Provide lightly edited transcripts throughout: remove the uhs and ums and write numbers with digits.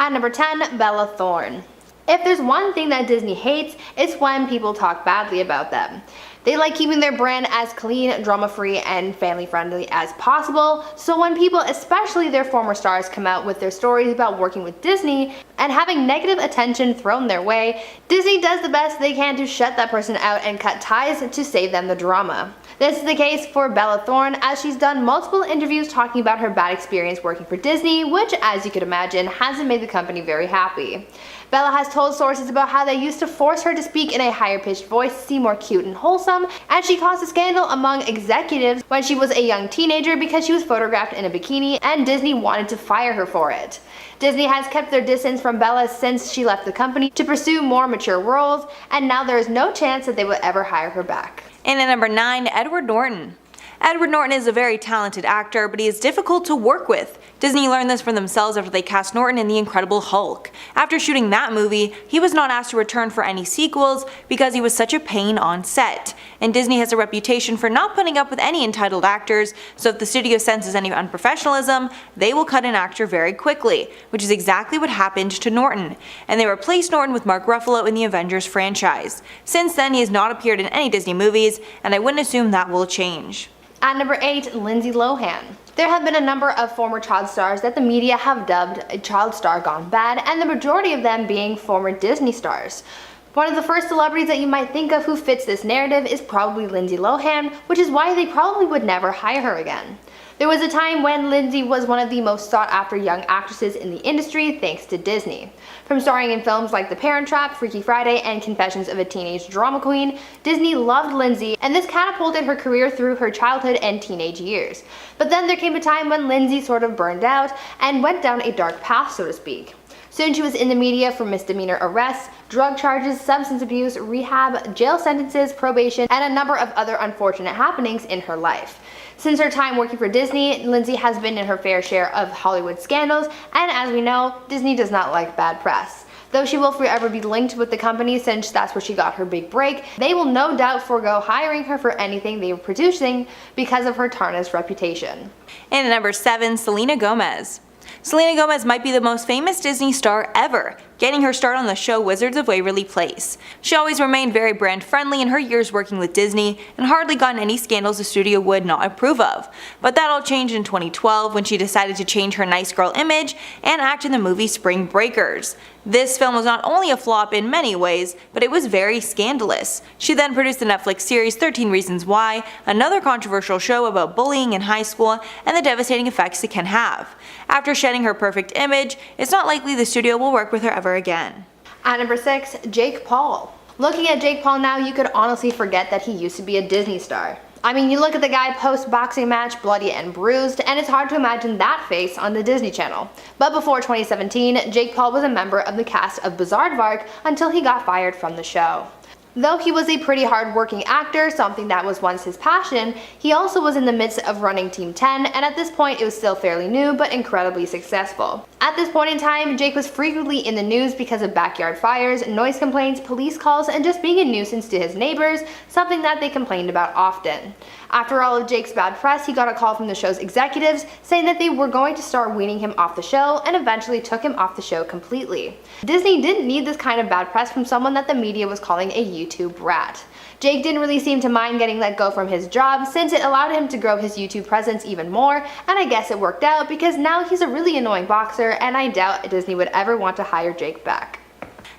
At number 10, Bella Thorne. If there's one thing that Disney hates, it's when people talk badly about them. They like keeping their brand as clean, drama-free, and family-friendly as possible, so when people, especially their former stars, come out with their stories about working with Disney and having negative attention thrown their way, Disney does the best they can to shut that person out and cut ties to save them the drama. This is the case for Bella Thorne, as she's done multiple interviews talking about her bad experience working for Disney, which, as you could imagine, hasn't made the company very happy. Bella has told sources about how they used to force her to speak in a higher-pitched voice to seem more cute and wholesome, and she caused a scandal among executives when she was a young teenager because she was photographed in a bikini and Disney wanted to fire her for it. Disney has kept their distance from Bella since she left the company to pursue more mature roles, and now there is no chance that they will ever hire her back. And at number 9, Edward Norton. Edward Norton is a very talented actor, but he is difficult to work with. Disney learned this for themselves after they cast Norton in The Incredible Hulk. After shooting that movie, he was not asked to return for any sequels because he was such a pain on set. And Disney has a reputation for not putting up with any entitled actors, so if the studio senses any unprofessionalism, they will cut an actor very quickly, which is exactly what happened to Norton. And they replaced Norton with Mark Ruffalo in the Avengers franchise. Since then, he has not appeared in any Disney movies, and I wouldn't assume that will change. At number 8, Lindsay Lohan. There have been a number of former child stars that the media have dubbed a child star gone bad, and the majority of them being former Disney stars. One of the first celebrities that you might think of who fits this narrative is probably Lindsay Lohan, which is why they probably would never hire her again. There was a time when Lindsay was one of the most sought after young actresses in the industry thanks to Disney. From starring in films like The Parent Trap, Freaky Friday, and Confessions of a Teenage Drama Queen, Disney loved Lindsay, and this catapulted her career through her childhood and teenage years. But then there came a time when Lindsay sort of burned out and went down a dark path, so to speak. Soon she was in the media for misdemeanor arrests, drug charges, substance abuse, rehab, jail sentences, probation, and a number of other unfortunate happenings in her life. Since her time working for Disney, Lindsay has been in her fair share of Hollywood scandals, and as we know, Disney does not like bad press. Though she will forever be linked with the company since that's where she got her big break, they will no doubt forego hiring her for anything they are producing because of her tarnished reputation. And at number 7, Selena Gomez. Selena Gomez might be the most famous Disney star ever, getting her start on the show Wizards of Waverly Place. She always remained very brand friendly in her years working with Disney and hardly gotten any scandals the studio would not approve of. But that all changed in 2012 when she decided to change her nice girl image and act in the movie Spring Breakers. This film was not only a flop in many ways, but it was very scandalous. She then produced the Netflix series 13 Reasons Why, another controversial show about bullying in high school and the devastating effects it can have. After shedding her perfect image, it's not likely the studio will work with her ever again. At number 6, Jake Paul. Looking at Jake Paul now, you could honestly forget that he used to be a Disney star. I mean, you look at the guy post-boxing match, bloody and bruised, and it's hard to imagine that face on the Disney Channel. But before 2017, Jake Paul was a member of the cast of Bizaardvark until he got fired from the show. Though he was a pretty hard-working actor, something that was once his passion, he also was in the midst of running Team 10, and at this point it was still fairly new but incredibly successful. At this point in time, Jake was frequently in the news because of backyard fires, noise complaints, police calls, and just being a nuisance to his neighbors, something that they complained about often. After all of Jake's bad press, he got a call from the show's executives saying that they were going to start weaning him off the show and eventually took him off the show completely. Disney didn't need this kind of bad press from someone that the media was calling a YouTube rat. Jake didn't really seem to mind getting let go from his job since it allowed him to grow his YouTube presence even more, and I guess it worked out because now he's a really annoying boxer and I doubt Disney would ever want to hire Jake back.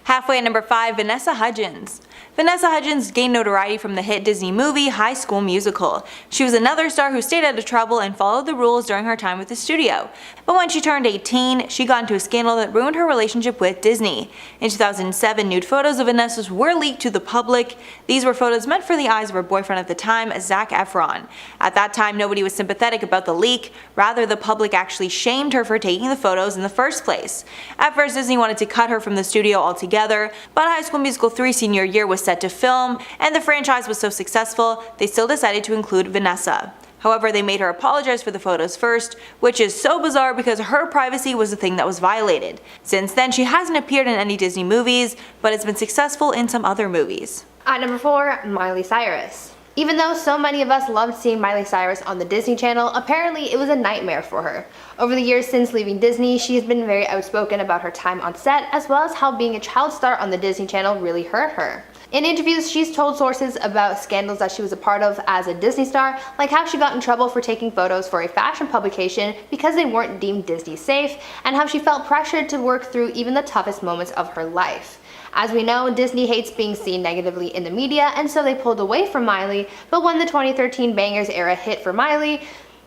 Halfway at number 5, Vanessa Hudgens. Vanessa Hudgens gained notoriety from the hit Disney movie High School Musical. She was another star who stayed out of trouble and followed the rules during her time with the studio. But when she turned 18, she got into a scandal that ruined her relationship with Disney. In 2007, nude photos of Vanessa's were leaked to the public. These were photos meant for the eyes of her boyfriend at the time, Zac Efron. At that time, nobody was sympathetic about the leak. Rather, the public actually shamed her for taking the photos in the first place. At first, Disney wanted to cut her from the studio altogether, but High School Musical 3 senior year was set to film, and the franchise was so successful, they still decided to include Vanessa. However, they made her apologize for the photos first, which is so bizarre because her privacy was the thing that was violated. Since then, she hasn't appeared in any Disney movies, but has been successful in some other movies. At number 4, Miley Cyrus. Even though so many of us loved seeing Miley Cyrus on the Disney Channel, apparently it was a nightmare for her. Over the years since leaving Disney, she has been very outspoken about her time on set, as well as how being a child star on the Disney Channel really hurt her. In interviews, she's told sources about scandals that she was a part of as a Disney star, like how she got in trouble for taking photos for a fashion publication because they weren't deemed Disney safe, and how she felt pressured to work through even the toughest moments of her life. As we know, Disney hates being seen negatively in the media, and so they pulled away from Miley, but when the 2013 Bangers era hit for Miley,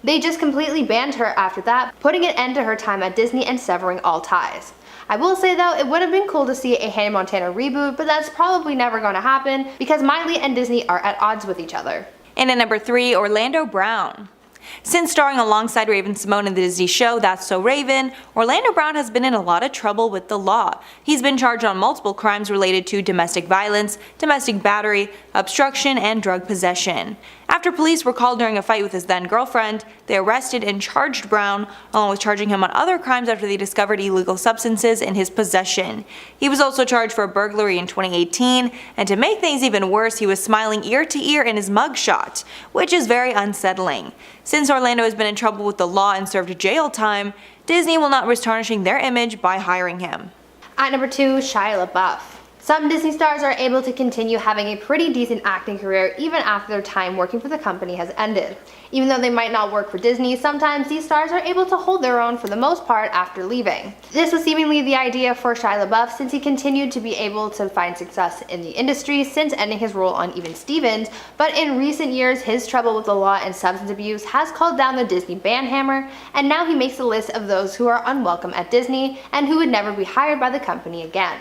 they just completely banned her after that, putting an end to her time at Disney and severing all ties. I will say though, it would have been cool to see a Hannah Montana reboot, but that's probably never going to happen because Miley and Disney are at odds with each other. And at number 3, Orlando Brown. Since starring alongside Raven-Symoné in the Disney show That's So Raven, Orlando Brown has been in a lot of trouble with the law. He's been charged on multiple crimes related to domestic violence, domestic battery, obstruction, and drug possession. After police were called during a fight with his then-girlfriend, they arrested and charged Brown, along with charging him on other crimes after they discovered illegal substances in his possession. He was also charged for burglary in 2018, and to make things even worse, he was smiling ear to ear in his mugshot, which is very unsettling. Since Orlando has been in trouble with the law and served jail time, Disney will not risk tarnishing their image by hiring him. At number 2, Shia LaBeouf. Some Disney stars are able to continue having a pretty decent acting career even after their time working for the company has ended. Even though they might not work for Disney, sometimes these stars are able to hold their own for the most part after leaving. This was seemingly the idea for Shia LaBeouf, since he continued to be able to find success in the industry since ending his role on Even Stevens, but in recent years his trouble with the law and substance abuse has called down the Disney ban hammer, and now he makes a list of those who are unwelcome at Disney and who would never be hired by the company again.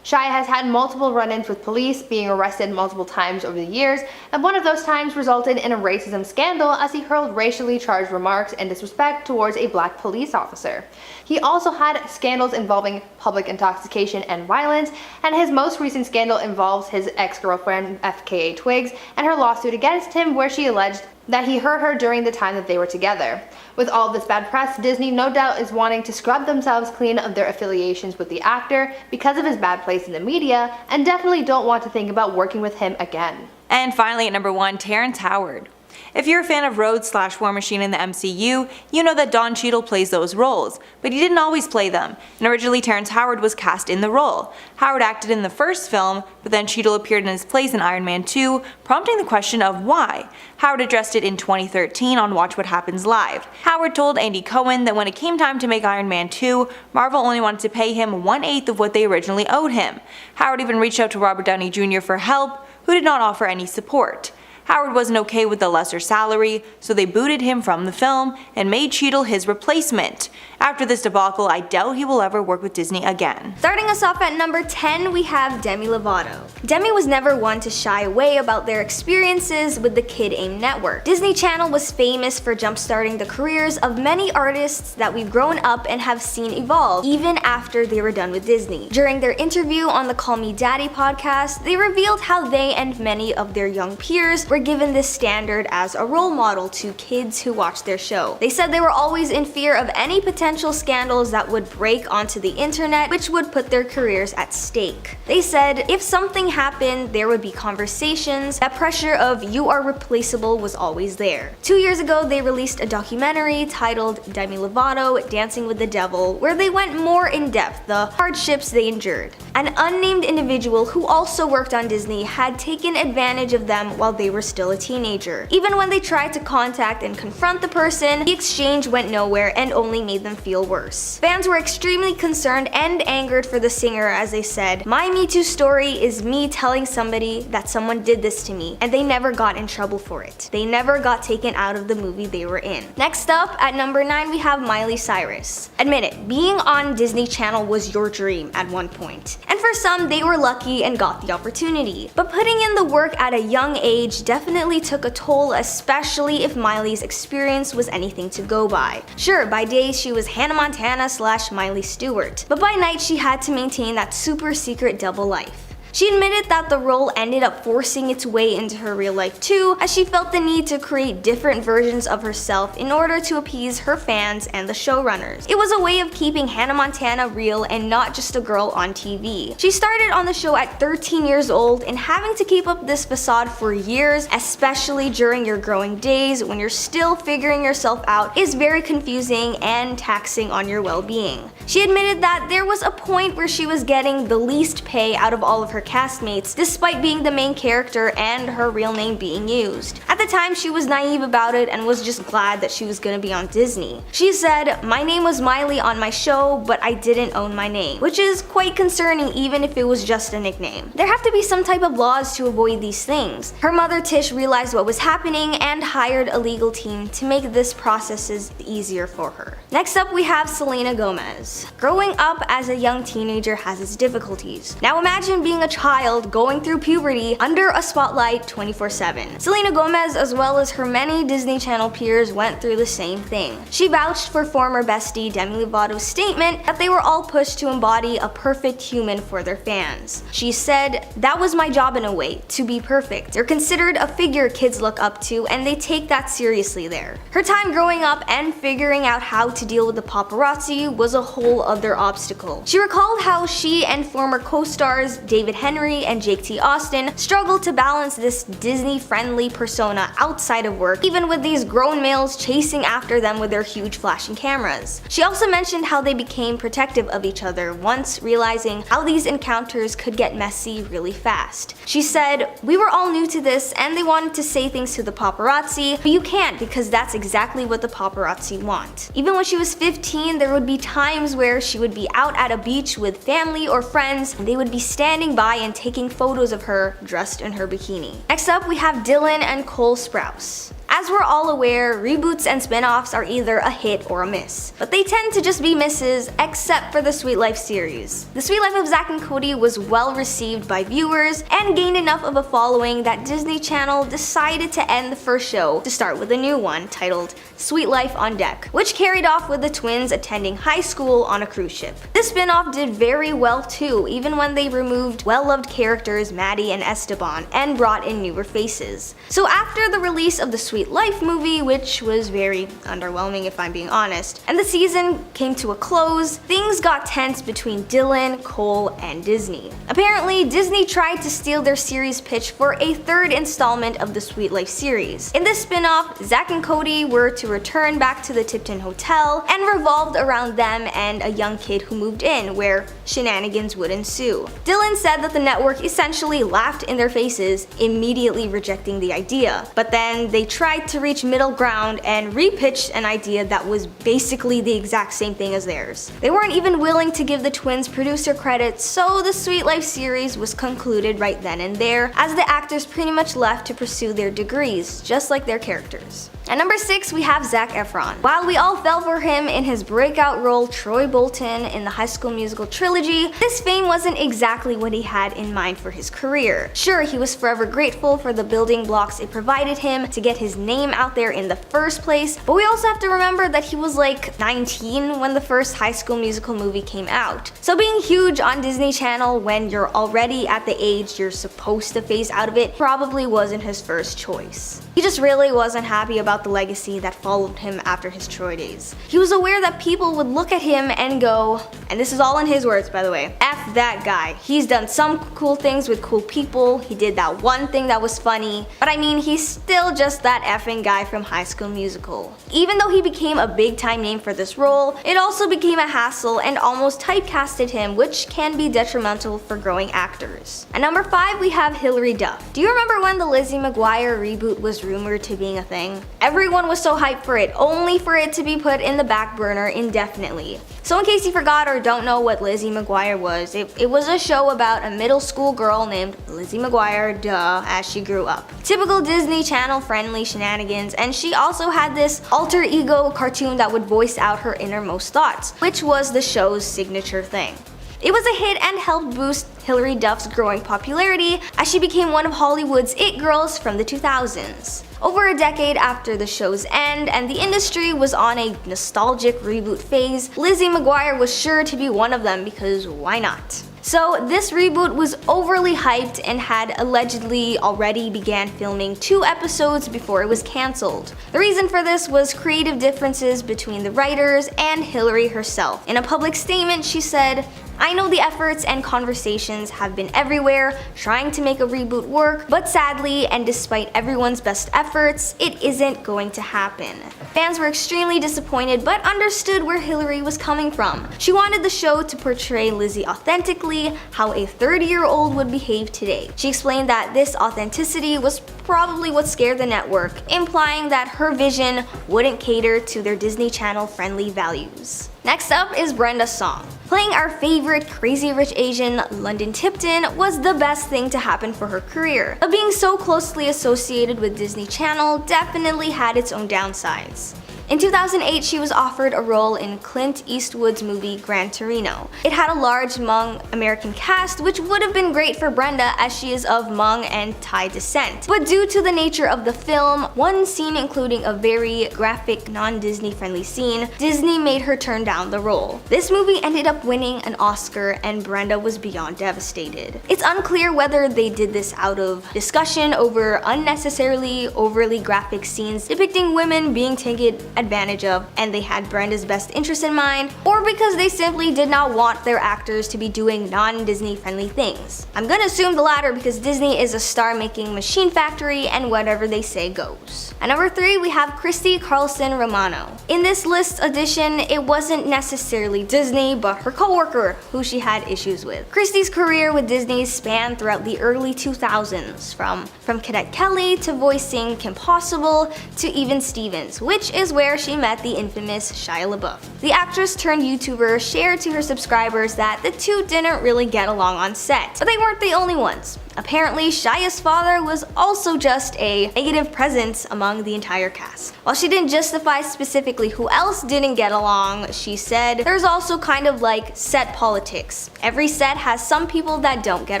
Shia has had multiple run-ins with police, being arrested multiple times over the years, and one of those times resulted in a racism scandal as he hurled racially charged remarks and disrespect towards a black police officer. He also had scandals involving public intoxication and violence, and his most recent scandal involves his ex-girlfriend FKA Twigs and her lawsuit against him, where she alleged that he hurt her during the time that they were together. With all this bad press, Disney no doubt is wanting to scrub themselves clean of their affiliations with the actor because of his bad place in the media, and definitely don't want to think about working with him again. And finally at number 1, Terrence Howard. If you're a fan of Rhodes/War Machine in the MCU, you know that Don Cheadle plays those roles, but he didn't always play them, and originally Terrence Howard was cast in the role. Howard acted in the first film, but then Cheadle appeared in his place in Iron Man 2, prompting the question of why. Howard addressed it in 2013 on Watch What Happens Live. Howard told Andy Cohen that when it came time to make Iron Man 2, Marvel only wanted to pay him 1/8 of what they originally owed him. Howard even reached out to Robert Downey Jr. for help, who did not offer any support. Howard wasn't okay with the lesser salary, so they booted him from the film and made Cheadle his replacement. After this debacle, I doubt he will ever work with Disney again. Starting us off at number 10, we have Demi Lovato. Demi was never one to shy away about their experiences with the Kid AIM network. Disney Channel was famous for jumpstarting the careers of many artists that we've grown up and have seen evolve, even after they were done with Disney. During their interview on the Call Me Daddy podcast, they revealed how they and many of their young peers were given this standard as a role model to kids who watched their show. They said they were always in fear of any potential scandals that would break onto the internet, which would put their careers at stake. They said if something happened, there would be conversations. That pressure of you are replaceable was always there. 2 years ago, they released a documentary titled Demi Lovato Dancing with the Devil, where they went more in depth the hardships they endured. An unnamed individual who also worked on Disney had taken advantage of them while they were still a teenager. Even when they tried to contact and confront the person, the exchange went nowhere and only made them feel worse. Fans were extremely concerned and angered for the singer, as they said, "My Me Too story is me telling somebody that someone did this to me, and they never got in trouble for it. They never got taken out of the movie they were in." Next up, at number 9, we have Miley Cyrus. Admit it, being on Disney Channel was your dream at one point. And for some, they were lucky and got the opportunity. But putting in the work at a young age definitely took a toll, especially if Miley's experience was anything to go by. Sure, by day she was Hannah Montana / Miley Stewart, but by night she had to maintain that super secret double life. She admitted that the role ended up forcing its way into her real life too, as she felt the need to create different versions of herself in order to appease her fans and the showrunners. It was a way of keeping Hannah Montana real and not just a girl on TV. She started on the show at 13 years old, and having to keep up this facade for years, especially during your growing days when you're still figuring yourself out, is very confusing and taxing on your well-being. She admitted that there was a point where she was getting the least pay out of all of her castmates, despite being the main character and her real name being used. At the time, she was naive about it and was just glad that she was gonna be on Disney. She said, "My name was Miley on my show, but I didn't own my name," which is quite concerning even if it was just a nickname. There have to be some type of laws to avoid these things. Her mother Tish realized what was happening and hired a legal team to make this process easier for her. Next up, we have Selena Gomez. Growing up as a young teenager has its difficulties. Now imagine being a child going through puberty under a spotlight 24/7. Selena Gomez, as well as her many Disney Channel peers, went through the same thing. She vouched for former bestie Demi Lovato's statement that they were all pushed to embody a perfect human for their fans. She said, "That was my job in a way, to be perfect. They're considered a figure kids look up to, and they take that seriously there." Her time growing up and figuring out how to deal with the paparazzi was a whole other obstacle. She recalled how she and former co-stars David Henry and Jake T. Austin struggled to balance this Disney-friendly persona outside of work, even with these grown males chasing after them with their huge flashing cameras. She also mentioned how they became protective of each other once realizing how these encounters could get messy really fast. She said, "We were all new to this and they wanted to say things to the paparazzi, but you can't because that's exactly what the paparazzi want." Even when she was 15, there would be times where she would be out at a beach with family or friends and they would be standing by and taking photos of her dressed in her bikini. Next up, we have Dylan and Cole Sprouse. As we're all aware, reboots and spin-offs are either a hit or a miss, but they tend to just be misses except for the Sweet Life series. The Sweet Life of Zack and Cody was well received by viewers and gained enough of a following that Disney Channel decided to end the first show to start with a new one titled Sweet Life on Deck, which carried off with the twins attending high school on a cruise ship. This spin-off did very well too, even when they removed well-loved characters Maddie and Esteban and brought in newer faces. So after the release of the Sweet Life movie, which was very underwhelming if I'm being honest, and the season came to a close, things got tense between Dylan, Cole, and Disney. Apparently, Disney tried to steal their series pitch for a third installment of the Sweet Life series. In this spin-off, Zack and Cody were to return back to the Tipton Hotel and revolved around them and a young kid who moved in, where shenanigans would ensue. Dylan said that the network essentially laughed in their faces, immediately rejecting the idea. But then they tried to reach middle ground and repitched an idea that was basically the exact same thing as theirs. They weren't even willing to give the twins producer credit, so the Sweet Life series was concluded right then and there, as the actors pretty much left to pursue their degrees, just like their characters. At number 6, we have Zac Efron. While we all fell for him in his breakout role Troy Bolton in the High School Musical trilogy, this fame wasn't exactly what he had in mind for his career. Sure, he was forever grateful for the building blocks it provided him to get his name out there in the first place, but we also have to remember that he was like 19 when the first High School Musical movie came out. So being huge on Disney Channel when you're already at the age you're supposed to phase out of it probably wasn't his first choice. He just really wasn't happy about the legacy that followed him after his Troy days. He was aware that people would look at him and go, and this is all in his words by the way, "F that guy. He's done some cool things with cool people, he did that one thing that was funny, but I mean he's still just that effing guy from High School Musical." Even though he became a big time name for this role, it also became a hassle and almost typecasted him, which can be detrimental for growing actors. At number 5, we have Hilary Duff. Do you remember when the Lizzie McGuire reboot was rumored to being a thing? Everyone was so hyped for it, only for it to be put in the back burner indefinitely. So in case you forgot or don't know what Lizzie McGuire was, it was a show about a middle school girl named Lizzie McGuire, as she grew up. Typical Disney Channel friendly shenanigans, and she also had this alter ego cartoon that would voice out her innermost thoughts, which was the show's signature thing. It was a hit and helped boost Hilary Duff's growing popularity as she became one of Hollywood's it girls from the 2000s. Over a decade after the show's end and the industry was on a nostalgic reboot phase, Lizzie McGuire was sure to be one of them because why not? So this reboot was overly hyped and had allegedly already began filming 2 episodes before it was cancelled. The reason for this was creative differences between the writers and Hillary herself. In a public statement, she said, "I know the efforts and conversations have been everywhere trying to make a reboot work, but sadly, and despite everyone's best efforts, it isn't going to happen." Fans were extremely disappointed but understood where Hillary was coming from. She wanted the show to portray Lizzie authentically, how a 30-year-old would behave today. She explained that this authenticity was probably what scared the network, implying that her vision wouldn't cater to their Disney Channel friendly values. Next up is Brenda Song. Playing our favorite Crazy Rich Asian, London Tipton, was the best thing to happen for her career, but being so closely associated with Disney Channel definitely had its own downsides. In 2008, she was offered a role in Clint Eastwood's movie Gran Torino. It had a large Hmong American cast, which would have been great for Brenda as she is of Hmong and Thai descent. But due to the nature of the film, one scene including a very graphic, non-Disney friendly scene, Disney made her turn down the role. This movie ended up winning an Oscar and Brenda was beyond devastated. It's unclear whether they did this out of discussion over unnecessarily overly graphic scenes depicting women being taken advantage of and they had Brenda's best interest in mind, or because they simply did not want their actors to be doing non-Disney friendly things. I'm gonna assume the latter because Disney is a star-making machine factory and whatever they say goes. At number 3, we have Christy Carlson Romano. In this list edition, it wasn't necessarily Disney, but her co-worker who she had issues with. Christy's career with Disney spanned throughout the early 2000s, from Cadet Kelly to voicing Kim Possible to even Stevens, which is where she met the infamous Shia LaBeouf. The actress turned YouTuber shared to her subscribers that the two didn't really get along on set, but they weren't the only ones. Apparently, Shia's father was also just a negative presence among the entire cast. While she didn't justify specifically who else didn't get along, she said, "There's also kind of like set politics. Every set has some people that don't get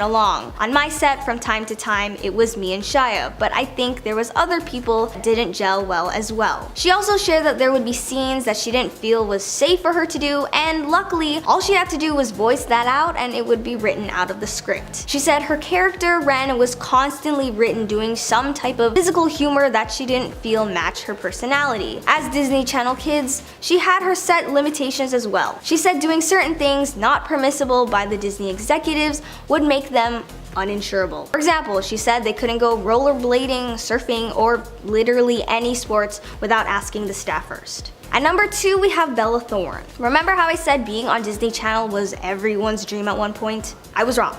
along. On my set, from time to time, it was me and Shia, but I think there was other people that didn't gel well as well." She also shared that there would be scenes that she didn't feel was safe for her to do, and luckily, all she had to do was voice that out and it would be written out of the script. She said her character Ren was constantly written doing some type of physical humor that she didn't feel matched her personality. As Disney Channel kids, she had her set limitations as well. She said doing certain things not permissible by the Disney executives would make them uninsurable. For example, she said they couldn't go rollerblading, surfing, or literally any sports without asking the staff first. At number 2, we have Bella Thorne. Remember how I said being on Disney Channel was everyone's dream at one point? I was wrong.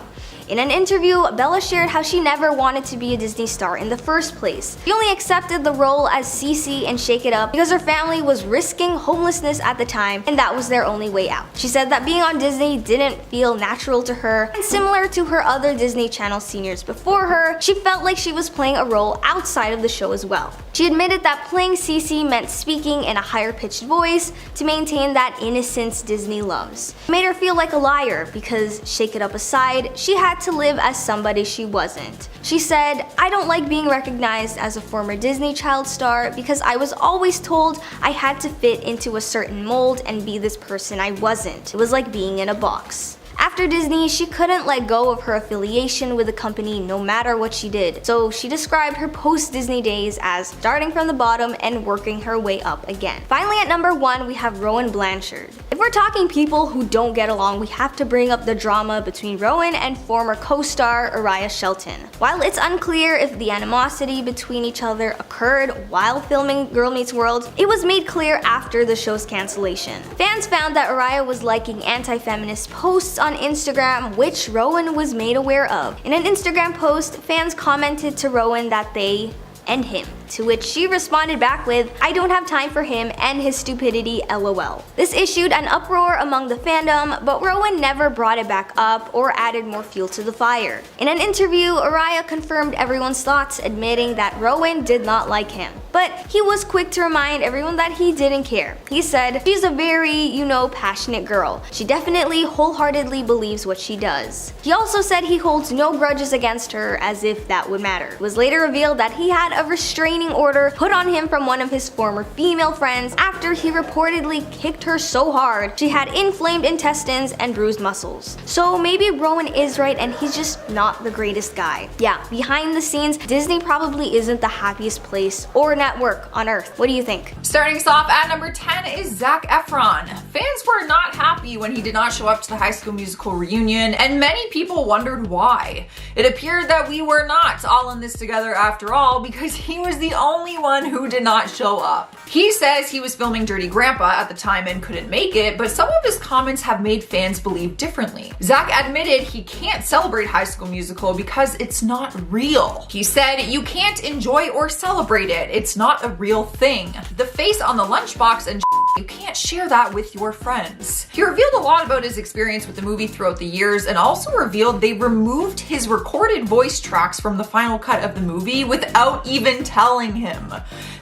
In an interview, Bella shared how she never wanted to be a Disney star in the first place. She only accepted the role as Cece in Shake It Up because her family was risking homelessness at the time and that was their only way out. She said that being on Disney didn't feel natural to her, and similar to her other Disney Channel seniors before her, she felt like she was playing a role outside of the show as well. She admitted that playing Cece meant speaking in a higher pitched voice to maintain that innocence Disney loves. It made her feel like a liar because, Shake It Up aside, she had to live as somebody she wasn't. She said, "I don't like being recognized as a former Disney child star because I was always told I had to fit into a certain mold and be this person I wasn't. It was like being in a box." After Disney, she couldn't let go of her affiliation with the company no matter what she did, so she described her post-Disney days as starting from the bottom and working her way up again. Finally, at number 1, we have Rowan Blanchard. If we're talking people who don't get along, we have to bring up the drama between Rowan and former co-star Araya Shelton. While it's unclear if the animosity between each other occurred while filming Girl Meets World, it was made clear after the show's cancellation. Fans found that Araya was liking anti-feminist posts on Instagram, which Rowan was made aware of. In an Instagram post, fans commented to Rowan that they and him, to which she responded back with, "I don't have time for him and his stupidity, LOL." This issued an uproar among the fandom, but Rowan never brought it back up or added more fuel to the fire. In an interview, Araya confirmed everyone's thoughts, admitting that Rowan did not like him. But he was quick to remind everyone that he didn't care. He said, "She's a very, passionate girl. She definitely wholeheartedly believes what she does." He also said he holds no grudges against her, as if that would matter. It was later revealed that he had a restraining restraining order put on him from one of his former female friends after he reportedly kicked her so hard she had inflamed intestines and bruised muscles. So maybe Rowan is right and he's just not the greatest guy. Yeah, behind the scenes, Disney probably isn't the happiest place or network on earth. What do you think? Starting us off at number 10 is Zac Efron. Fans were not happy when he did not show up to the High School Musical reunion, and many people wondered why. It appeared that we were not all in this together after all, because he was the only one who did not show up. He says he was filming Dirty Grandpa at the time and couldn't make it, but some of his comments have made fans believe differently. Zac admitted he can't celebrate High School Musical because it's not real. He said, "You can't enjoy or celebrate it. It's not a real thing. The face on the lunchbox and you can't share that with your friends." He revealed a lot about his experience with the movie throughout the years, and also revealed they removed his recorded voice tracks from the final cut of the movie without even telling him.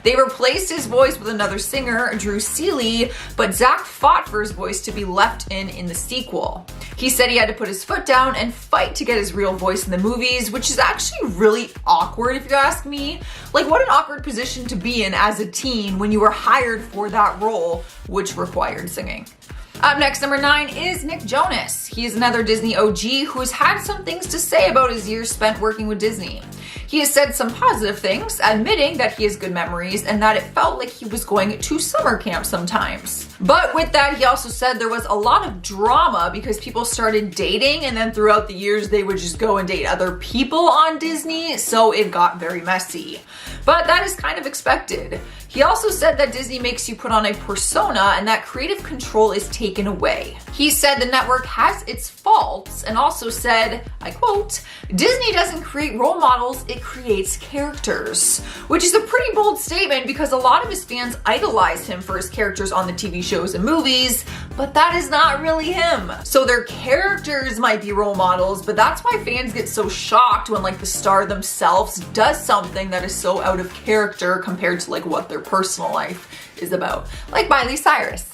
They replaced his voice with another singer, Drew Seeley, but Zac fought for his voice to be left in the sequel. He said he had to put his foot down and fight to get his real voice in the movies, which is actually really awkward if you ask me. Like, what an awkward position to be in as a teen when you were hired for that role, which required singing. Up next, number 9 is Nick Jonas. He is another Disney OG who has had some things to say about his years spent working with Disney. He has said some positive things, admitting that he has good memories and that it felt like he was going to summer camp sometimes. But with that, he also said there was a lot of drama because people started dating, and then throughout the years they would just go and date other people on Disney, so it got very messy. But that is kind of expected. He also said that Disney makes you put on a persona and that creative control is taken away. He said the network has its faults, and also said, I quote, "Disney doesn't create role models, it creates characters." Which is a pretty bold statement because a lot of his fans idolize him for his characters on the TV shows and movies, but that is not really him. So their characters might be role models, but that's why fans get so shocked when like the star themselves does something that is so out of character compared to like what their personal life is about. Like Miley Cyrus.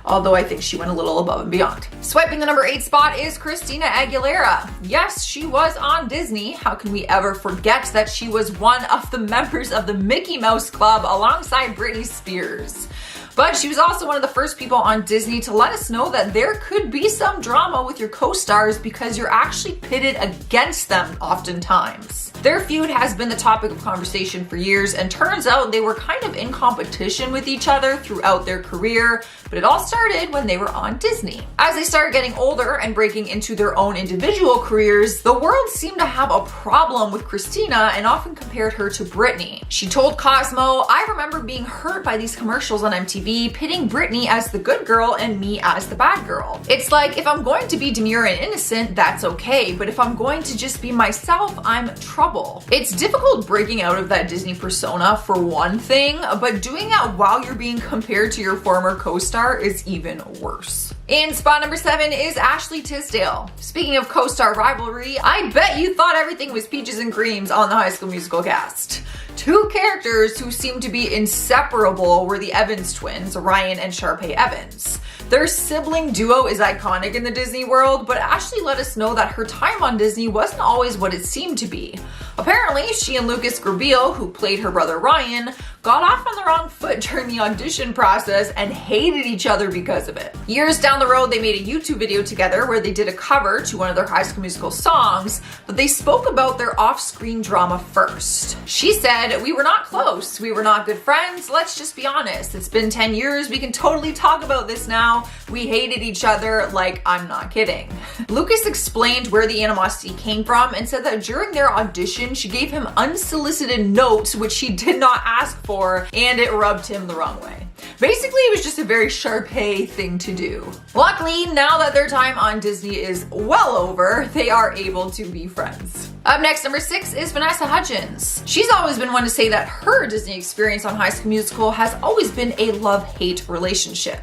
Although I think she went a little above and beyond. Swiping the number 8 spot is Christina Aguilera. Yes, she was on Disney. How can we ever forget that she was one of the members of the Mickey Mouse Club alongside Britney Spears. But she was also one of the first people on Disney to let us know that there could be some drama with your co-stars because you're actually pitted against them oftentimes. Their feud has been the topic of conversation for years, and turns out they were kind of in competition with each other throughout their career, but it all started when they were on Disney. As they started getting older and breaking into their own individual careers, the world seemed to have a problem with Christina and often compared her to Britney. She told Cosmo, "I remember being hurt by these commercials on MTV, pitting Britney as the good girl and me as the bad girl. It's like, if I'm going to be demure and innocent, that's okay, but if I'm going to just be myself, I'm trouble." It's difficult breaking out of that Disney persona for one thing, but doing that while you're being compared to your former co-star is even worse. In spot number 7 is Ashley Tisdale. Speaking of co-star rivalry, I bet you thought everything was peaches and creams on the High School Musical cast. Two characters who seemed to be inseparable were the Evans twins, Ryan and Sharpay Evans. Their sibling duo is iconic in the Disney world, but Ashley let us know that her time on Disney wasn't always what it seemed to be. Apparently, she and Lucas Grabeel, who played her brother Ryan, got off on the wrong foot during the audition process and hated each other because of it. Years down the road, they made a YouTube video together where they did a cover to one of their High School Musical songs, but they spoke about their off-screen drama first. She said, "We were not close. We were not good friends. Let's just be honest. It's been 10 years. We can totally talk about this now. We hated each other, like, I'm not kidding." Lucas explained where the animosity came from and said that during their audition, she gave him unsolicited notes which she did not ask for, and it rubbed him the wrong way. Basically, it was just a very Sharpay thing to do. Luckily, now that their time on Disney is well over, they are able to be friends. Up next, number 6 is Vanessa Hudgens. She's always been one to say that her Disney experience on High School Musical has always been a love-hate relationship.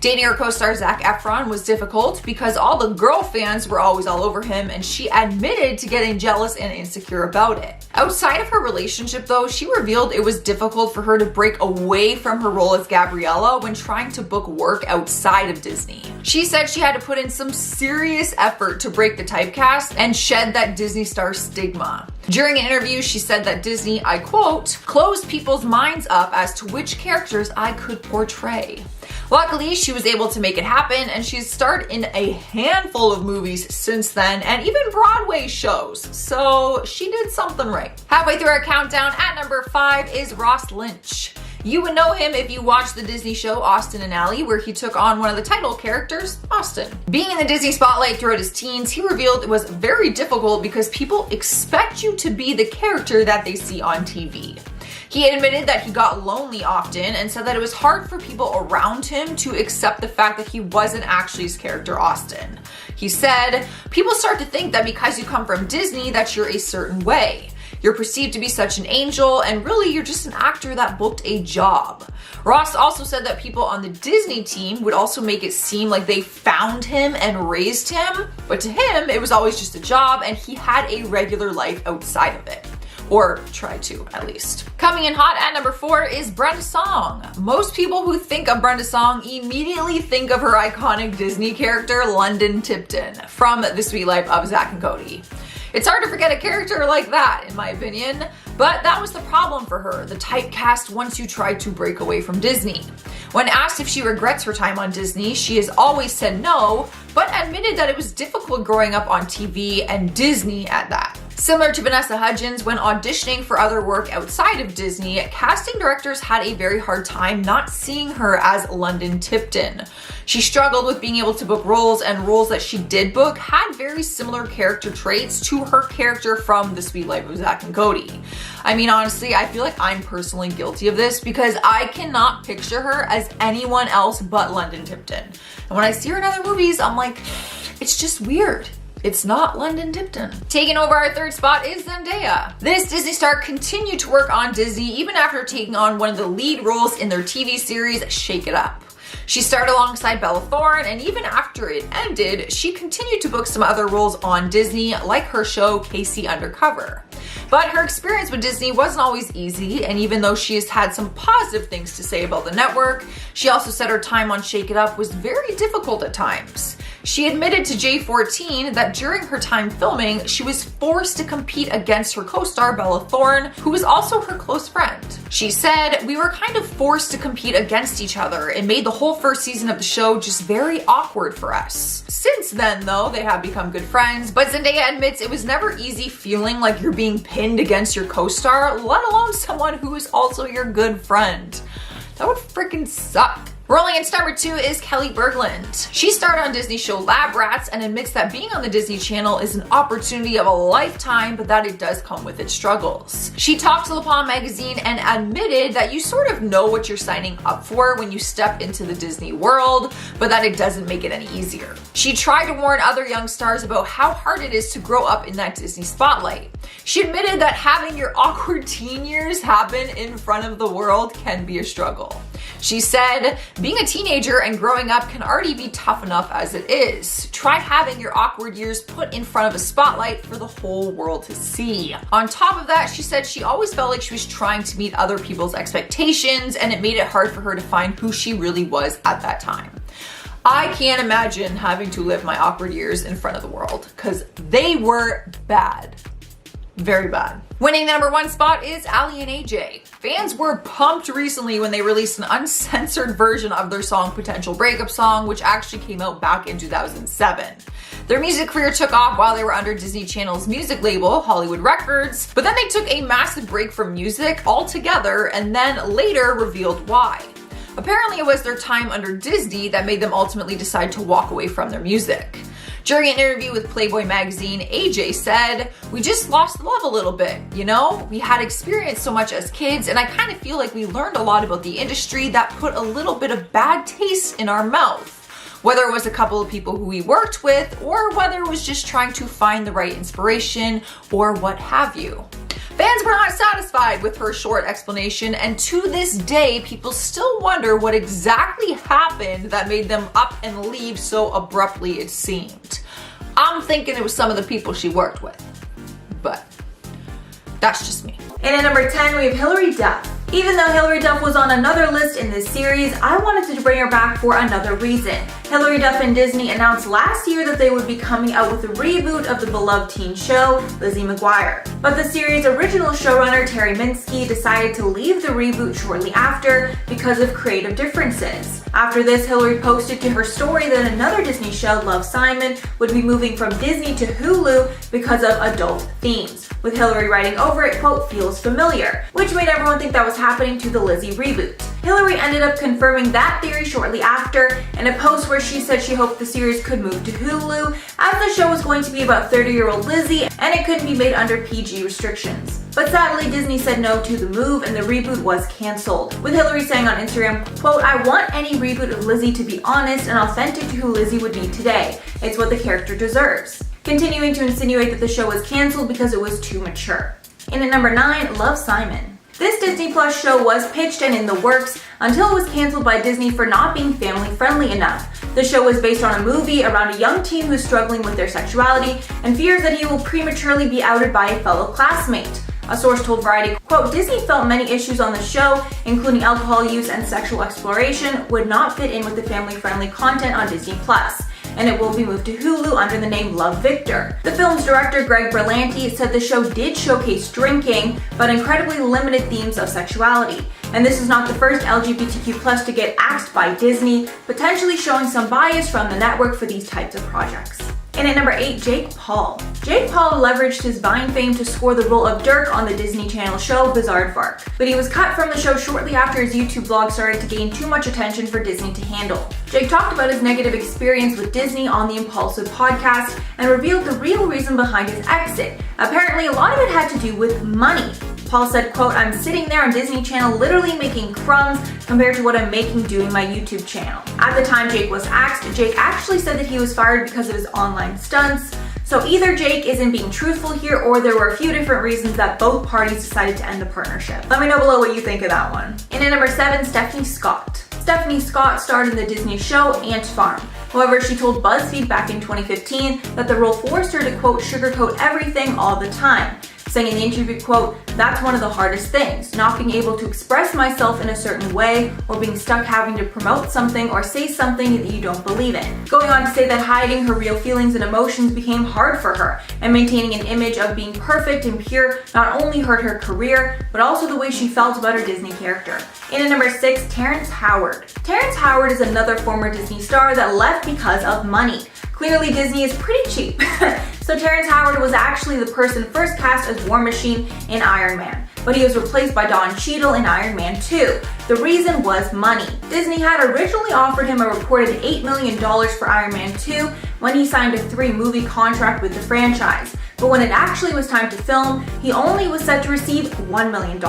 Dating her co-star Zac Efron was difficult because all the girl fans were always all over him, and she admitted to getting jealous and insecure about it. Outside of her relationship though, she revealed it was difficult for her to break away from her role as Gabriella when trying to book work outside of Disney. She said she had to put in some serious effort to break the typecast and shed that Disney star stigma. During an interview, she said that Disney, I quote, closed people's minds up as to which characters I could portray. Luckily, she was able to make it happen, and she's starred in a handful of movies since then, and even Broadway shows, so she did something right. Halfway through our countdown, at number 5 is Ross Lynch. You would know him if you watched the Disney show Austin and Ally, where he took on one of the title characters, Austin. Being in the Disney spotlight throughout his teens, he revealed it was very difficult because people expect you to be the character that they see on TV. He admitted that he got lonely often and said that it was hard for people around him to accept the fact that he wasn't actually his character Austin. He said, people start to think that because you come from Disney that you're a certain way. You're perceived to be such an angel, and really you're just an actor that booked a job. Ross also said that people on the Disney team would also make it seem like they found him and raised him, but to him it was always just a job and he had a regular life outside of it. Or try to, at least. Coming in hot at number 4 is Brenda Song. Most people who think of Brenda Song immediately think of her iconic Disney character, London Tipton, from The Sweet Life of Zack and Cody. It's hard to forget a character like that, in my opinion, but that was the problem for her, the typecast once you tried to break away from Disney. When asked if she regrets her time on Disney, she has always said no, but admitted that it was difficult growing up on TV and Disney at that. Similar to Vanessa Hudgens, when auditioning for other work outside of Disney, casting directors had a very hard time not seeing her as London Tipton. She struggled with being able to book roles, and roles that she did book had very similar character traits to her character from The Sweet Life of Zack and Cody. I mean, honestly, I feel like I'm personally guilty of this because I cannot picture her as anyone else but London Tipton. And when I see her in other movies, I'm like, it's just weird. It's not London Tipton. Taking over our 3rd spot is Zendaya. This Disney star continued to work on Disney even after taking on one of the lead roles in their TV series Shake It Up. She starred alongside Bella Thorne, and even after it ended, she continued to book some other roles on Disney, like her show Casey Undercover. But her experience with Disney wasn't always easy, and even though she has had some positive things to say about the network, she also said her time on Shake It Up was very difficult at times. She admitted to J14 that during her time filming, she was forced to compete against her co-star Bella Thorne, who was also her close friend. She said, we were kind of forced to compete against each other. It made the whole first season of the show just very awkward for us. Since then, though, they have become good friends, but Zendaya admits it was never easy feeling like you're being pinned against your co-star, let alone someone who is also your good friend. That would freaking suck. Rolling in number 2 is Kelly Berglund. She starred on Disney show Lab Rats and admits that being on the Disney Channel is an opportunity of a lifetime, but that it does come with its struggles. She talked to Le Pen magazine and admitted that you sort of know what you're signing up for when you step into the Disney world, but that it doesn't make it any easier. She tried to warn other young stars about how hard it is to grow up in that Disney spotlight. She admitted that having your awkward teen years happen in front of the world can be a struggle. She said, being a teenager and growing up can already be tough enough as it is. Try having your awkward years put in front of a spotlight for the whole world to see. On top of that, she said she always felt like she was trying to meet other people's expectations, and it made it hard for her to find who she really was at that time. I can't imagine having to live my awkward years in front of the world, because they were bad. Very bad. Winning the number 1 spot is Ally and AJ. Fans were pumped recently when they released an uncensored version of their song Potential Breakup Song, which actually came out back in 2007. Their music career took off while they were under Disney Channel's music label, Hollywood Records, but then they took a massive break from music altogether and then later revealed why. Apparently it was their time under Disney that made them ultimately decide to walk away from their music. During an interview with Playboy magazine, AJ said, we just lost love a little bit, you know? We had experienced so much as kids, and I kind of feel like we learned a lot about the industry that put a little bit of bad taste in our mouth. Whether it was a couple of people who we worked with, or whether it was just trying to find the right inspiration, or what have you. Fans were not satisfied with her short explanation, and to this day, people still wonder what exactly happened that made them up and leave so abruptly, it seemed. I'm thinking it was some of the people she worked with, but that's just me. And at number 10, we have Hilary Duff. Even though Hilary Duff was on another list in this series, I wanted to bring her back for another reason. Hilary Duff and Disney announced last year that they would be coming out with a reboot of the beloved teen show, Lizzie McGuire. But the series' original showrunner, Terry Minsky, decided to leave the reboot shortly after because of creative differences. After this, Hilary posted to her story that another Disney show, Love, Simon, would be moving from Disney to Hulu because of adult themes, with Hilary writing over it, quote, feels familiar, which made everyone think that was happening to the Lizzie reboot. Hilary ended up confirming that theory shortly after in a post where she said she hoped the series could move to Hulu, as the show was going to be about 30-year-old Lizzie and it couldn't be made under PG restrictions. But sadly, Disney said no to the move and the reboot was cancelled, with Hilary saying on Instagram, quote, I want any reboot of Lizzie to be honest and authentic to who Lizzie would be today. It's what the character deserves. Continuing to insinuate that the show was cancelled because it was too mature. In at number 9, Love, Simon. This Disney Plus show was pitched and in the works until it was cancelled by Disney for not being family friendly enough. The show was based on a movie around a young teen who's struggling with their sexuality and fears that he will prematurely be outed by a fellow classmate. A source told Variety, quote, Disney felt many issues on the show, including alcohol use and sexual exploration, would not fit in with the family-friendly content on Disney Plus, and it will be moved to Hulu under the name Love, Victor. The film's director, Greg Berlanti, said the show did showcase drinking, but incredibly limited themes of sexuality. And this is not the first LGBTQ+ to get axed by Disney, potentially showing some bias from the network for these types of projects. And at number 8, Jake Paul. Jake Paul leveraged his Vine fame to score the role of Dirk on the Disney Channel show Bizaardvark, but he was cut from the show shortly after his YouTube vlog started to gain too much attention for Disney to handle. Jake talked about his negative experience with Disney on the Impulsive podcast and revealed the real reason behind his exit. Apparently, a lot of it had to do with money. Paul said, quote, I'm sitting there on Disney Channel literally making crumbs compared to what I'm making doing my YouTube channel. At the time Jake was axed, Jake actually said that he was fired because of his online stunts. So either Jake isn't being truthful here or there were a few different reasons that both parties decided to end the partnership. Let me know below what you think of that one. And at number 7, Stephanie Scott. Stephanie Scott starred in the Disney show Ant Farm. However, she told BuzzFeed back in 2015 that the role forced her to, quote, sugarcoat everything all the time, saying in the interview, quote, that's one of the hardest things, not being able to express myself in a certain way or being stuck having to promote something or say something that you don't believe in. Going on to say that hiding her real feelings and emotions became hard for her, and maintaining an image of being perfect and pure not only hurt her career, but also the way she felt about her Disney character. In at number 6, Terrence Howard. Terrence Howard is another former Disney star that left because of money. Clearly Disney is pretty cheap. So Terrence Howard was actually the person first cast as War Machine in Iron Man, but he was replaced by Don Cheadle in Iron Man 2. The reason was money. Disney had originally offered him a reported $8 million for Iron Man 2 when he signed a 3-movie contract with the franchise. But when it actually was time to film, he only was set to receive $1 million.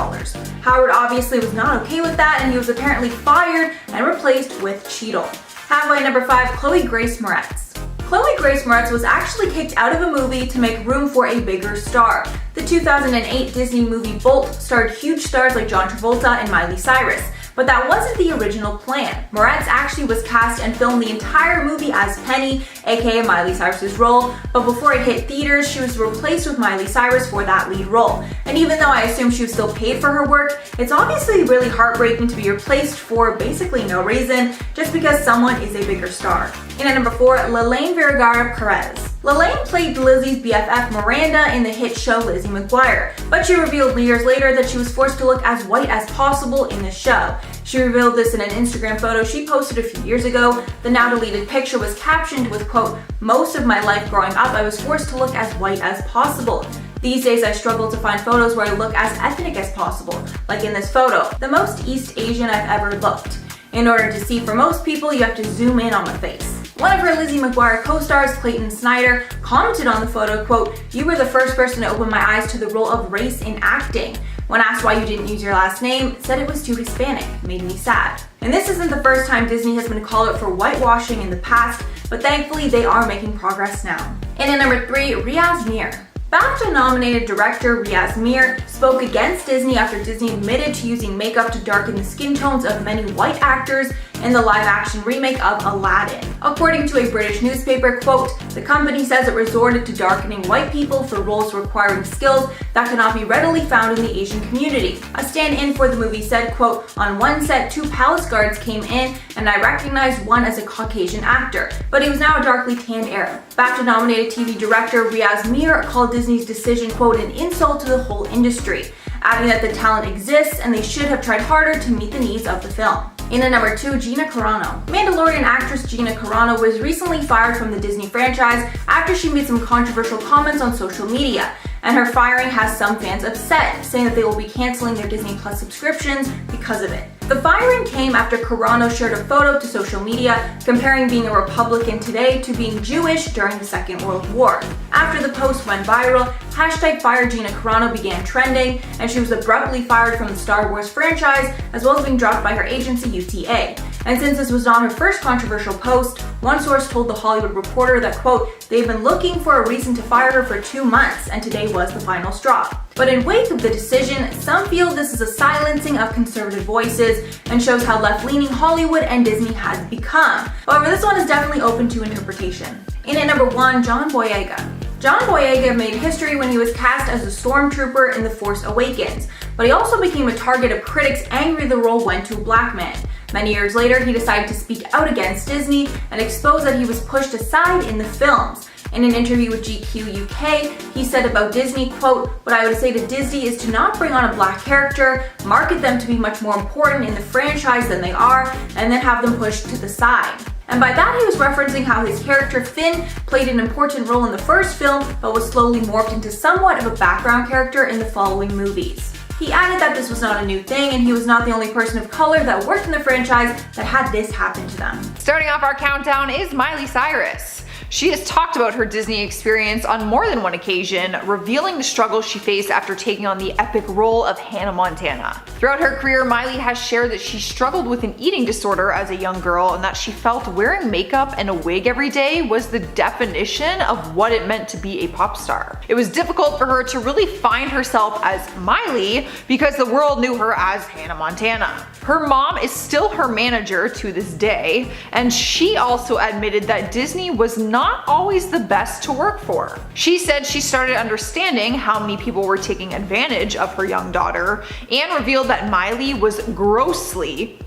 Howard obviously was not okay with that, and he was apparently fired and replaced with Cheadle. Halfway number 5, Chloe Grace Moretz. Chloe Grace Moretz was actually kicked out of a movie to make room for a bigger star. The 2008 Disney movie Bolt starred huge stars like John Travolta and Miley Cyrus, but that wasn't the original plan. Moretz actually was cast and filmed the entire movie as Penny, aka Miley Cyrus's role, but before it hit theaters, she was replaced with Miley Cyrus for that lead role. And even though I assume she was still paid for her work, it's obviously really heartbreaking to be replaced for basically no reason, just because someone is a bigger star. And at number 4, Lelaine Vergara-Perez. Lelaine played Lizzie's BFF Miranda in the hit show Lizzie McGuire, but she revealed years later that she was forced to look as white as possible in the show. She revealed this in an Instagram photo she posted a few years ago. The now deleted picture was captioned with, quote, most of my life growing up I was forced to look as white as possible. These days I struggle to find photos where I look as ethnic as possible, like in this photo, the most East Asian I've ever looked. In order to see for most people, you have to zoom in on the face. One of her Lizzie McGuire co-stars, Clayton Snyder, commented on the photo, quote, you were the first person to open my eyes to the role of race in acting. When asked why you didn't use your last name, said it was too Hispanic, made me sad. And this isn't the first time Disney has been called out for whitewashing in the past, but thankfully they are making progress now. And at number 3, Riaz Mir. BAFTA-nominated director Riaz Mir spoke against Disney after Disney admitted to using makeup to darken the skin tones of many white actors in the live-action remake of Aladdin. According to a British newspaper, quote, "The company says it resorted to darkening white people for roles requiring skills that cannot be readily found in the Asian community." A stand-in for the movie said, quote, "On one set, 2 palace guards came in and I recognized one as a Caucasian actor, but he was now a darkly tanned Arab." BAFTA-nominated TV director Riaz Mir called Disney's decision, quote, "an insult to the whole industry," adding that the talent exists and they should have tried harder to meet the needs of the film. In at number 2, Gina Carano. Mandalorian actress Gina Carano was recently fired from the Disney franchise after she made some controversial comments on social media, and her firing has some fans upset, saying that they will be canceling their Disney Plus subscriptions because of it. The firing came after Carano shared a photo to social media comparing being a Republican today to being Jewish during the Second World War. After the post went viral, #FireGina Carano began trending, and she was abruptly fired from the Star Wars franchise, as well as being dropped by her agency UTA. And since this was not her first controversial post, one source told The Hollywood Reporter that, quote, "They've been looking for a reason to fire her for 2 months, and today was the final straw." But in wake of the decision, some feel this is a silencing of conservative voices and shows how left-leaning Hollywood and Disney has become. However, this one is definitely open to interpretation. In at number 1, John Boyega. John Boyega made history when he was cast as a stormtrooper in The Force Awakens, but he also became a target of critics angry the role went to a black man. Many years later, he decided to speak out against Disney and expose that he was pushed aside in the films. In an interview with GQ UK, he said about Disney, quote, "What I would say to Disney is to not bring on a black character, market them to be much more important in the franchise than they are, and then have them pushed to the side." And by that he was referencing how his character Finn played an important role in the first film, but was slowly morphed into somewhat of a background character in the following movies. He added that this was not a new thing, and he was not the only person of color that worked in the franchise that had this happen to them. Starting off our countdown is Miley Cyrus. She has talked about her Disney experience on more than one occasion, revealing the struggles she faced after taking on the epic role of Hannah Montana. Throughout her career, Miley has shared that she struggled with an eating disorder as a young girl and that she felt wearing makeup and a wig every day was the definition of what it meant to be a pop star. It was difficult for her to really find herself as Miley because the world knew her as Hannah Montana. Her mom is still her manager to this day, and she also admitted that Disney was not always the best to work for. She said she started understanding how many people were taking advantage of her young daughter and revealed that Miley was grossly,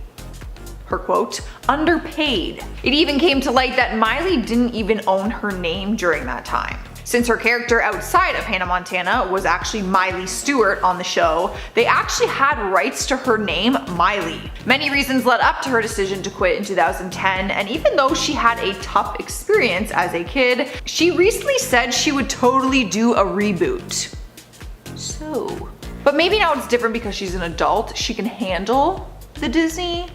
her quote, underpaid. It even came to light that Miley didn't even own her name during that time. Since her character outside of Hannah Montana was actually Miley Stewart on the show, they actually had rights to her name, Miley. Many reasons led up to her decision to quit in 2010, and even though she had a tough experience as a kid, she recently said she would totally do a reboot. But maybe now it's different because she's an adult. She can handle the Disney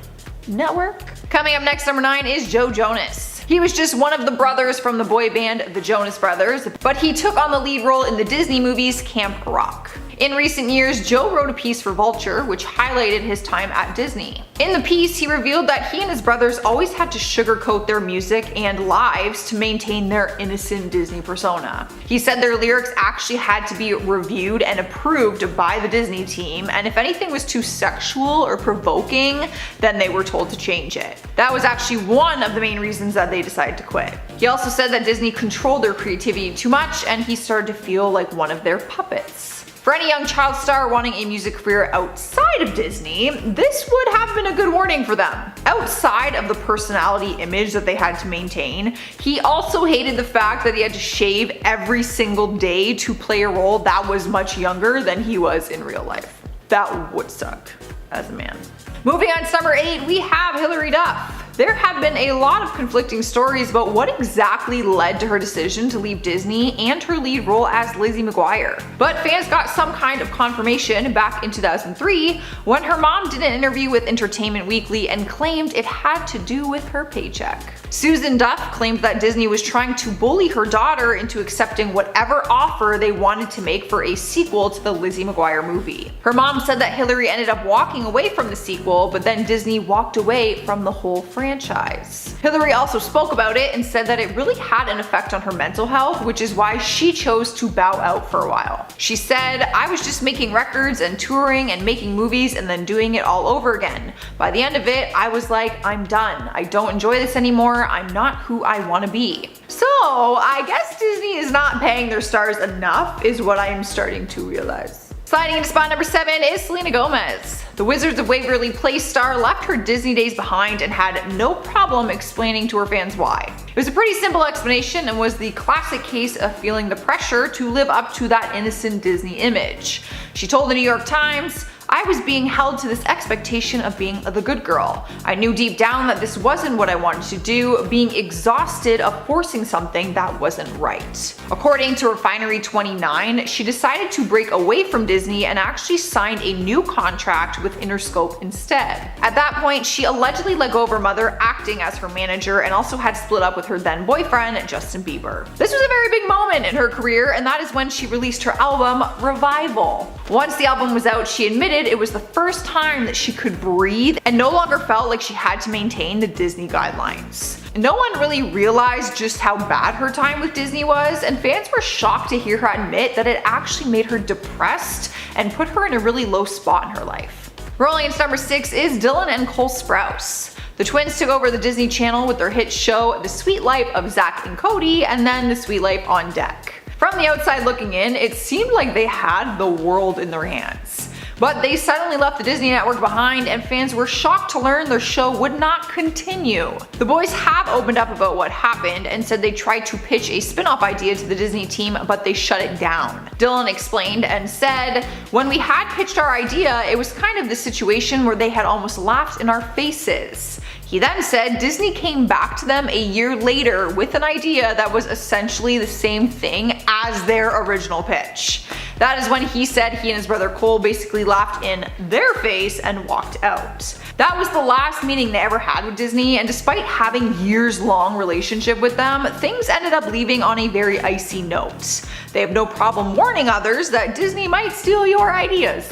network. Coming up next, number 9 is Joe Jonas. He was just one of the brothers from the boy band The Jonas Brothers, but he took on the lead role in the Disney movies Camp Rock. In recent years, Joe wrote a piece for Vulture which highlighted his time at Disney. In the piece, he revealed that he and his brothers always had to sugarcoat their music and lives to maintain their innocent Disney persona. He said their lyrics actually had to be reviewed and approved by the Disney team, and if anything was too sexual or provoking, then they were told to change it. That was actually one of the main reasons that they decided to quit. He also said that Disney controlled their creativity too much, and he started to feel like one of their puppets. For any young child star wanting a music career outside of Disney, this would have been a good warning for them. Outside of the personality image that they had to maintain, he also hated the fact that he had to shave every single day to play a role that was much younger than he was in real life. That would suck as a man. Moving on to number 8, we have Hilary Duff. There have been a lot of conflicting stories about what exactly led to her decision to leave Disney and her lead role as Lizzie McGuire. But fans got some kind of confirmation back in 2003 when her mom did an interview with Entertainment Weekly and claimed it had to do with her paycheck. Susan Duff claimed that Disney was trying to bully her daughter into accepting whatever offer they wanted to make for a sequel to the Lizzie McGuire movie. Her mom said that Hilary ended up walking away from the sequel, but then Disney walked away from the whole franchise. franchise. Hillary also spoke about it and said that it really had an effect on her mental health, which is why she chose to bow out for a while. She said, "I was just making records and touring and making movies and then doing it all over again. By the end of it, I was like, I'm done. I don't enjoy this anymore. I'm not who I want to be." So I guess Disney is not paying their stars enough is what I am starting to realize. Sliding into spot number 7 is Selena Gomez. The Wizards of Waverly Place star left her Disney days behind and had no problem explaining to her fans why. It was a pretty simple explanation and was the classic case of feeling the pressure to live up to that innocent Disney image. She told the New York Times, "I was being held to this expectation of being the good girl. I knew deep down that this wasn't what I wanted to do, being exhausted of forcing something that wasn't right." According to Refinery 29, she decided to break away from Disney and actually signed a new contract with Interscope instead. At that point, she allegedly let go of her mother acting as her manager and also had split up with her then boyfriend, Justin Bieber. This was a very big moment in her career, and that is when she released her album, Revival. Once the album was out, she admitted it was the first time that she could breathe and no longer felt like she had to maintain the Disney guidelines. No one really realized just how bad her time with Disney was, and fans were shocked to hear her admit that it actually made her depressed and put her in a really low spot in her life. Rolling into number 6 is Dylan and Cole Sprouse. The twins took over the Disney Channel with their hit show The Sweet Life of Zach and Cody, and then The Sweet Life on Deck. From the outside looking in, it seemed like they had the world in their hands. But they suddenly left the Disney network behind, and fans were shocked to learn their show would not continue. The boys have opened up about what happened and said they tried to pitch a spin-off idea to the Disney team, but they shut it down. Dylan explained and said, "When we had pitched our idea, it was kind of the situation where they had almost laughed in our faces." He then said Disney came back to them a year later with an idea that was essentially the same thing as their original pitch. That is when he said he and his brother Cole basically laughed in their face and walked out. That was the last meeting they ever had with Disney, and despite having years-long relationship with them, things ended up leaving on a very icy note. They have no problem warning others that Disney might steal your ideas,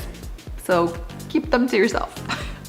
so keep them to yourself.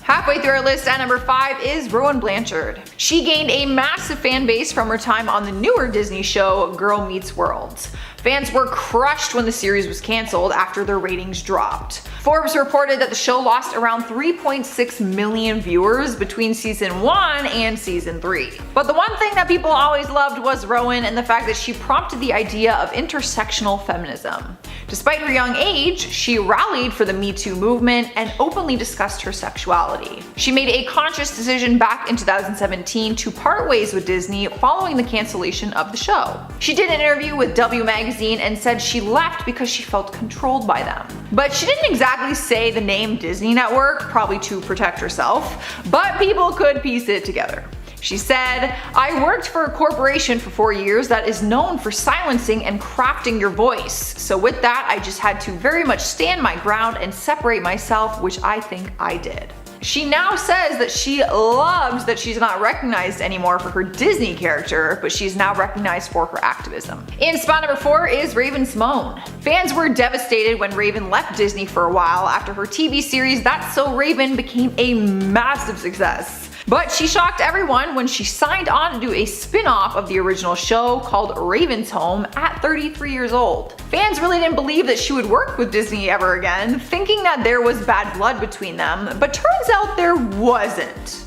Halfway through our list, at number 5 is Rowan Blanchard. She gained a massive fan base from her time on the newer Disney show Girl Meets World. Fans were crushed when the series was cancelled after their ratings dropped. Forbes reported that the show lost around 3.6 million viewers between season 1 and season 3. But the one thing that people always loved was Rowan and the fact that she prompted the idea of intersectional feminism. Despite her young age, she rallied for the Me Too movement and openly discussed her sexuality. She made a conscious decision back in 2017 to part ways with Disney following the cancellation of the show. She did an interview with W Magazine and said she left because she felt controlled by them. But she didn't exactly say the name Disney Network, probably to protect herself, but people could piece it together. She said, "I worked for a corporation for 4 years that is known for silencing and crafting your voice. So with that, I just had to very much stand my ground and separate myself, which I think I did." She now says that she loves that she's not recognized anymore for her Disney character, but she's now recognized for her activism. In spot number 4 is Raven-Symoné. Fans were devastated when Raven left Disney for a while after her TV series That's So Raven became a massive success. But she shocked everyone when she signed on to do a spin-off of the original show called Raven's Home at 33 years old. Fans really didn't believe that she would work with Disney ever again, thinking that there was bad blood between them, but turns out there wasn't.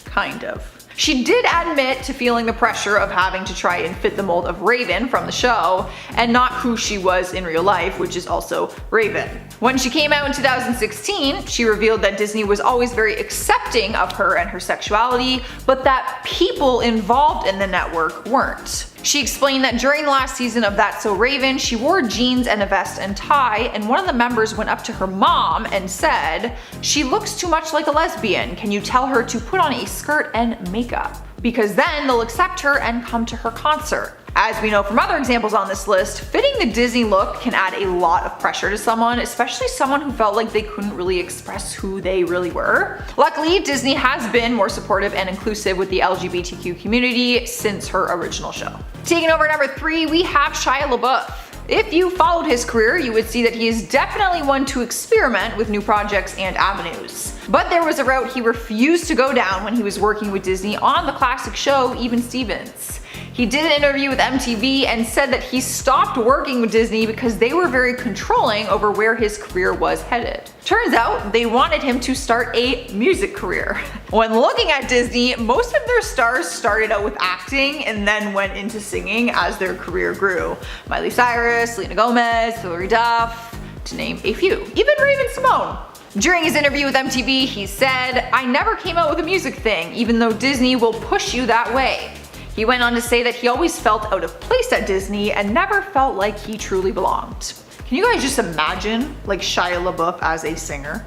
Kind of. She did admit to feeling the pressure of having to try and fit the mold of Raven from the show, and not who she was in real life, which is also Raven. When she came out in 2016, she revealed that Disney was always very accepting of her and her sexuality, but that people involved in the network weren't. She explained that during the last season of That's So Raven, she wore jeans and a vest and tie, and one of the members went up to her mom and said, "She looks too much like a lesbian. Can you tell her to put on a skirt and makeup? Because then they'll accept her and come to her concert." As we know from other examples on this list, fitting the Disney look can add a lot of pressure to someone, especially someone who felt like they couldn't really express who they really were. Luckily, Disney has been more supportive and inclusive with the LGBTQ community since her original show. Taking over at number 3, we have Shia LaBeouf. If you followed his career, you would see that he is definitely one to experiment with new projects and avenues. But there was a route he refused to go down when he was working with Disney on the classic show Even Stevens. He did an interview with MTV and said that he stopped working with Disney because they were very controlling over where his career was headed. Turns out they wanted him to start a music career. When looking at Disney, most of their stars started out with acting and then went into singing as their career grew. Miley Cyrus, Selena Gomez, Hilary Duff, to name a few. Even Raven-Symoné. During his interview with MTV, he said, "I never came out with a music thing, even though Disney will push you that way." He went on to say that he always felt out of place at Disney and never felt like he truly belonged. Can you guys just imagine, like, Shia LaBeouf as a singer?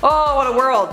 Oh, what a world.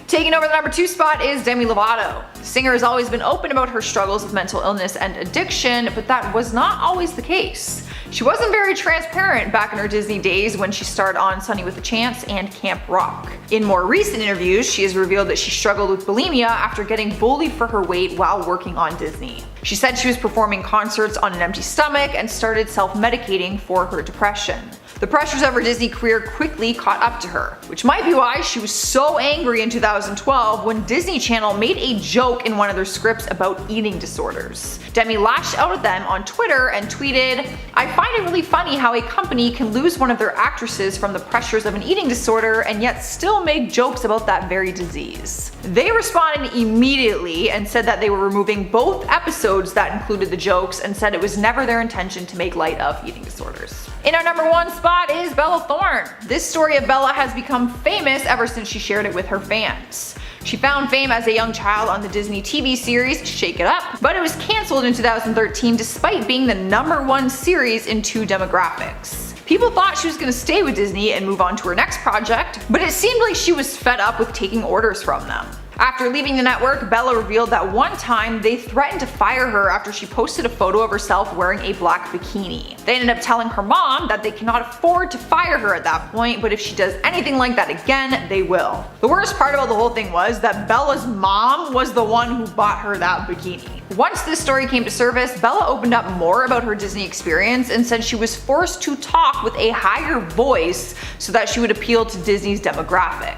Taking over the number 2 spot is Demi Lovato. The singer has always been open about her struggles with mental illness and addiction, but that was not always the case. She wasn't very transparent back in her Disney days when she starred on Sunny with a Chance and Camp Rock. In more recent interviews, she has revealed that she struggled with bulimia after getting bullied for her weight while working on Disney. She said she was performing concerts on an empty stomach and started self-medicating for her depression. The pressures of her Disney career quickly caught up to her, which might be why she was so angry in 2012 when Disney Channel made a joke in one of their scripts about eating disorders. Demi lashed out at them on Twitter and tweeted, "I find it really funny how a company can lose one of their actresses from the pressures of an eating disorder and yet still make jokes about that very disease." They responded immediately and said that they were removing both episodes that included the jokes and said it was never their intention to make light of eating disorders. In our number 1 spot is Bella Thorne. This story of Bella has become famous ever since she shared it with her fans. She found fame as a young child on the Disney TV series Shake It Up, but it was cancelled in 2013 despite being the number 1 series in 2 demographics. People thought she was going to stay with Disney and move on to her next project, but it seemed like she was fed up with taking orders from them. After leaving the network, Bella revealed that one time they threatened to fire her after she posted a photo of herself wearing a black bikini. They ended up telling her mom that they cannot afford to fire her at that point, but if she does anything like that again, they will. The worst part about the whole thing was that Bella's mom was the one who bought her that bikini. Once this story came to surface, Bella opened up more about her Disney experience and said she was forced to talk with a higher voice so that she would appeal to Disney's demographic.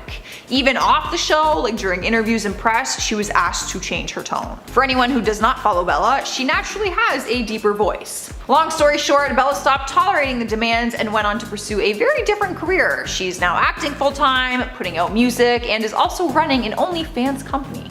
Even off the show, like during interviews and press, she was asked to change her tone. For anyone who does not follow Bella, she naturally has a deeper voice. Long story short, Bella stopped tolerating the demands and went on to pursue a very different career. She's now acting full-time, putting out music, and is also running an OnlyFans company.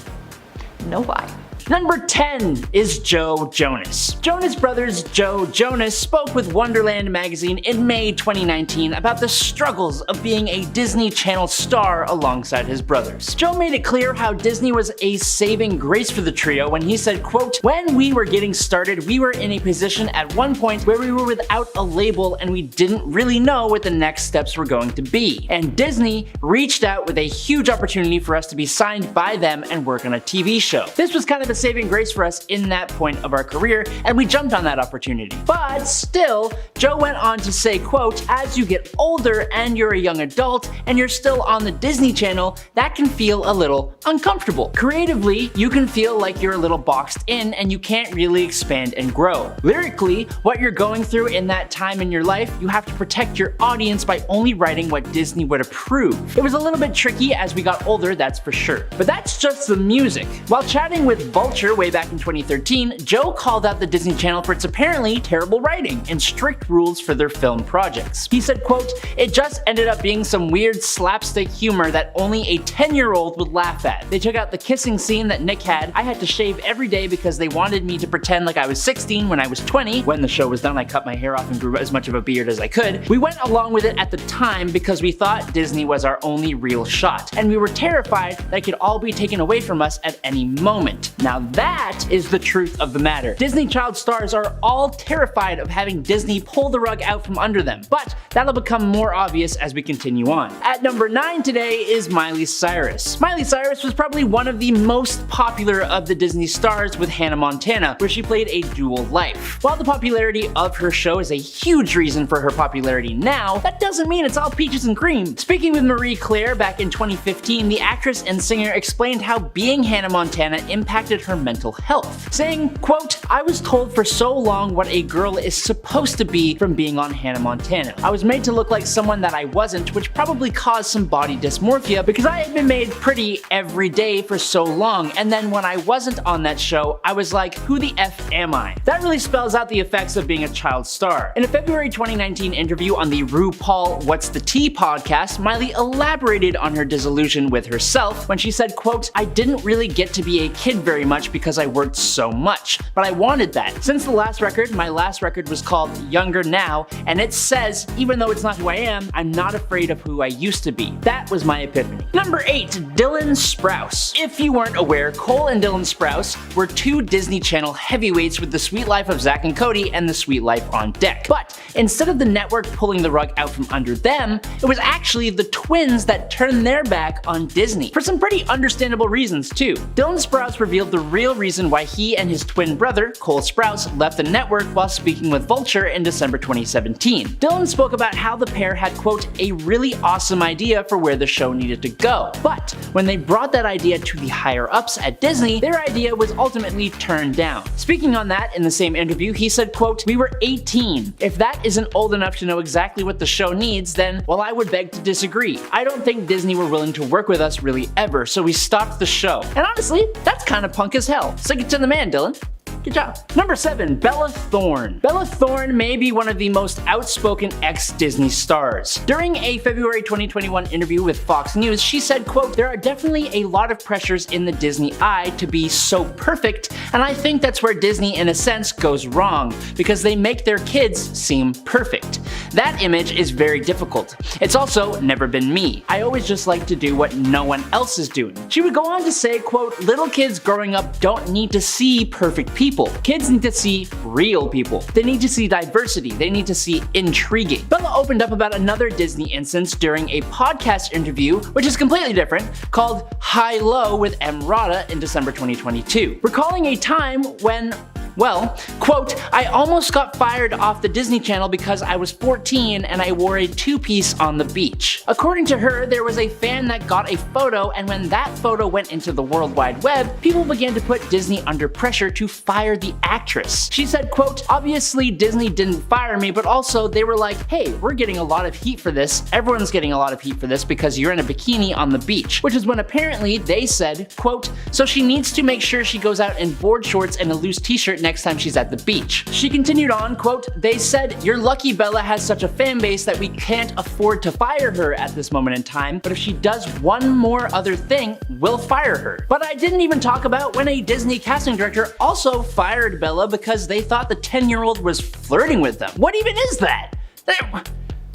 No lie. Number 10 is Joe Jonas. Jonas Brothers Joe Jonas spoke with Wonderland magazine in May 2019 about the struggles of being a Disney Channel star alongside his brothers. Joe made it clear how Disney was a saving grace for the trio when he said, quote, "When we were getting started, we were in a position at one point where we were without a label and we didn't really know what the next steps were going to be. And Disney reached out with a huge opportunity for us to be signed by them and work on a TV show. This was kind of a saving grace for us in that point of our career, and we jumped on that opportunity. But still," Joe went on to say, quote, "As you get older and you're a young adult and you're still on the Disney Channel, that can feel a little uncomfortable. Creatively, you can feel like you're a little boxed in and you can't really expand and grow. Lyrically, what you're going through in that time in your life, you have to protect your audience by only writing what Disney would approve. It was a little bit tricky as we got older, that's for sure. But that's just the music." While chatting with Vulture way back in 2013, Joe called out the Disney Channel for its apparently terrible writing and strict rules for their film projects. He said, quote, "It just ended up being some weird slapstick humor that only a 10-year-old would laugh at. They took out the kissing scene that Nick had. I had to shave every day because they wanted me to pretend like I was 16 when I was 20. When the show was done, I cut my hair off and grew as much of a beard as I could. We went along with it at the time because we thought Disney was our only real shot, and we were terrified that it could all be taken away from us at any moment. Now that is the truth of the matter. Disney child stars are all terrified of having Disney pull the rug out from under them, but that'll become more obvious as we continue on." At number 9 today is Miley Cyrus. Miley Cyrus was probably one of the most popular of the Disney stars with Hannah Montana, where she played a dual life. While the popularity of her show is a huge reason for her popularity now, that doesn't mean it's all peaches and cream. Speaking with Marie Claire back in 2015, the actress and singer explained how being Hannah Montana impacted her mental health, saying, quote, "I was told for so long what a girl is supposed to be from being on Hannah Montana. I was made to look like someone that I wasn't, which probably caused some body dysmorphia because I had been made pretty every day for so long, and then when I wasn't on that show, I was like, who the F am I?" That really spells out the effects of being a child star. In a February 2019 interview on the RuPaul What's the Tea podcast, Miley elaborated on her disillusion with herself when she said, quote, "I didn't really get to be a kid very much because I worked so much, but I wanted that. Since the last record, my last record was called Younger Now, and it says, even though it's not who I am, I'm not afraid of who I used to be. That was my epiphany." Number 8, Dylan Sprouse. If you weren't aware, Cole and Dylan Sprouse were two Disney Channel heavyweights with The Sweet Life of Zack and Cody and The Sweet Life on Deck. But instead of the network pulling the rug out from under them, it was actually the twins that turned their back on Disney. For some pretty understandable reasons too. Dylan Sprouse revealed the real reason why he and his twin brother, Cole Sprouse, left the network while speaking with Vulture in December 2017. Dylan spoke about how the pair had, quote, "a really awesome idea for where the show needed to go. But when they brought that idea to the higher ups at Disney, their idea was ultimately turned down." Speaking on that in the same interview, he said, quote, "We were 18. If that isn't old enough to know exactly what the show needs, then, well, I would beg to disagree. I don't think Disney were willing to work with us really ever, so we stopped the show." And honestly, that's kind of punk as hell. Stick it to the man, Dylan. Good job. Number 7, Bella Thorne. Bella Thorne may be one of the most outspoken ex-Disney stars. During a February 2021 interview with Fox News, she said, quote, "There are definitely a lot of pressures in the Disney eye to be so perfect, and I think that's where Disney in a sense goes wrong, because they make their kids seem perfect. That image is very difficult. It's also never been me. I always just like to do what no one else is doing." She would go on to say, quote, "Little kids growing up don't need to see perfect people. Kids need to see real people. They need to see diversity. They need to see intriguing." Bella opened up about another Disney instance during a podcast interview, which is completely different, called High Low with M. Rada in December 2022. Recalling a time when, well, quote, "I almost got fired off the Disney Channel because I was 14 and I wore a two-piece on the beach." According to her, there was a fan that got a photo, and when that photo went into the World Wide Web, people began to put Disney under pressure to fire the actress. She said, quote, "Obviously Disney didn't fire me, but also they were like, hey, we're getting a lot of heat for this. Everyone's getting a lot of heat for this because you're in a bikini on the beach." Which is when apparently they said, quote, "So she needs to make sure she goes out in board shorts and a loose t-shirt next time she's at the beach." She continued on, quote, "They said, you're lucky Bella has such a fan base that we can't afford to fire her at this moment in time, but if she does one more other thing, we'll fire her." But I didn't even talk about when a Disney casting director also fired Bella because they thought the 10-year-old was flirting with them. What even is that?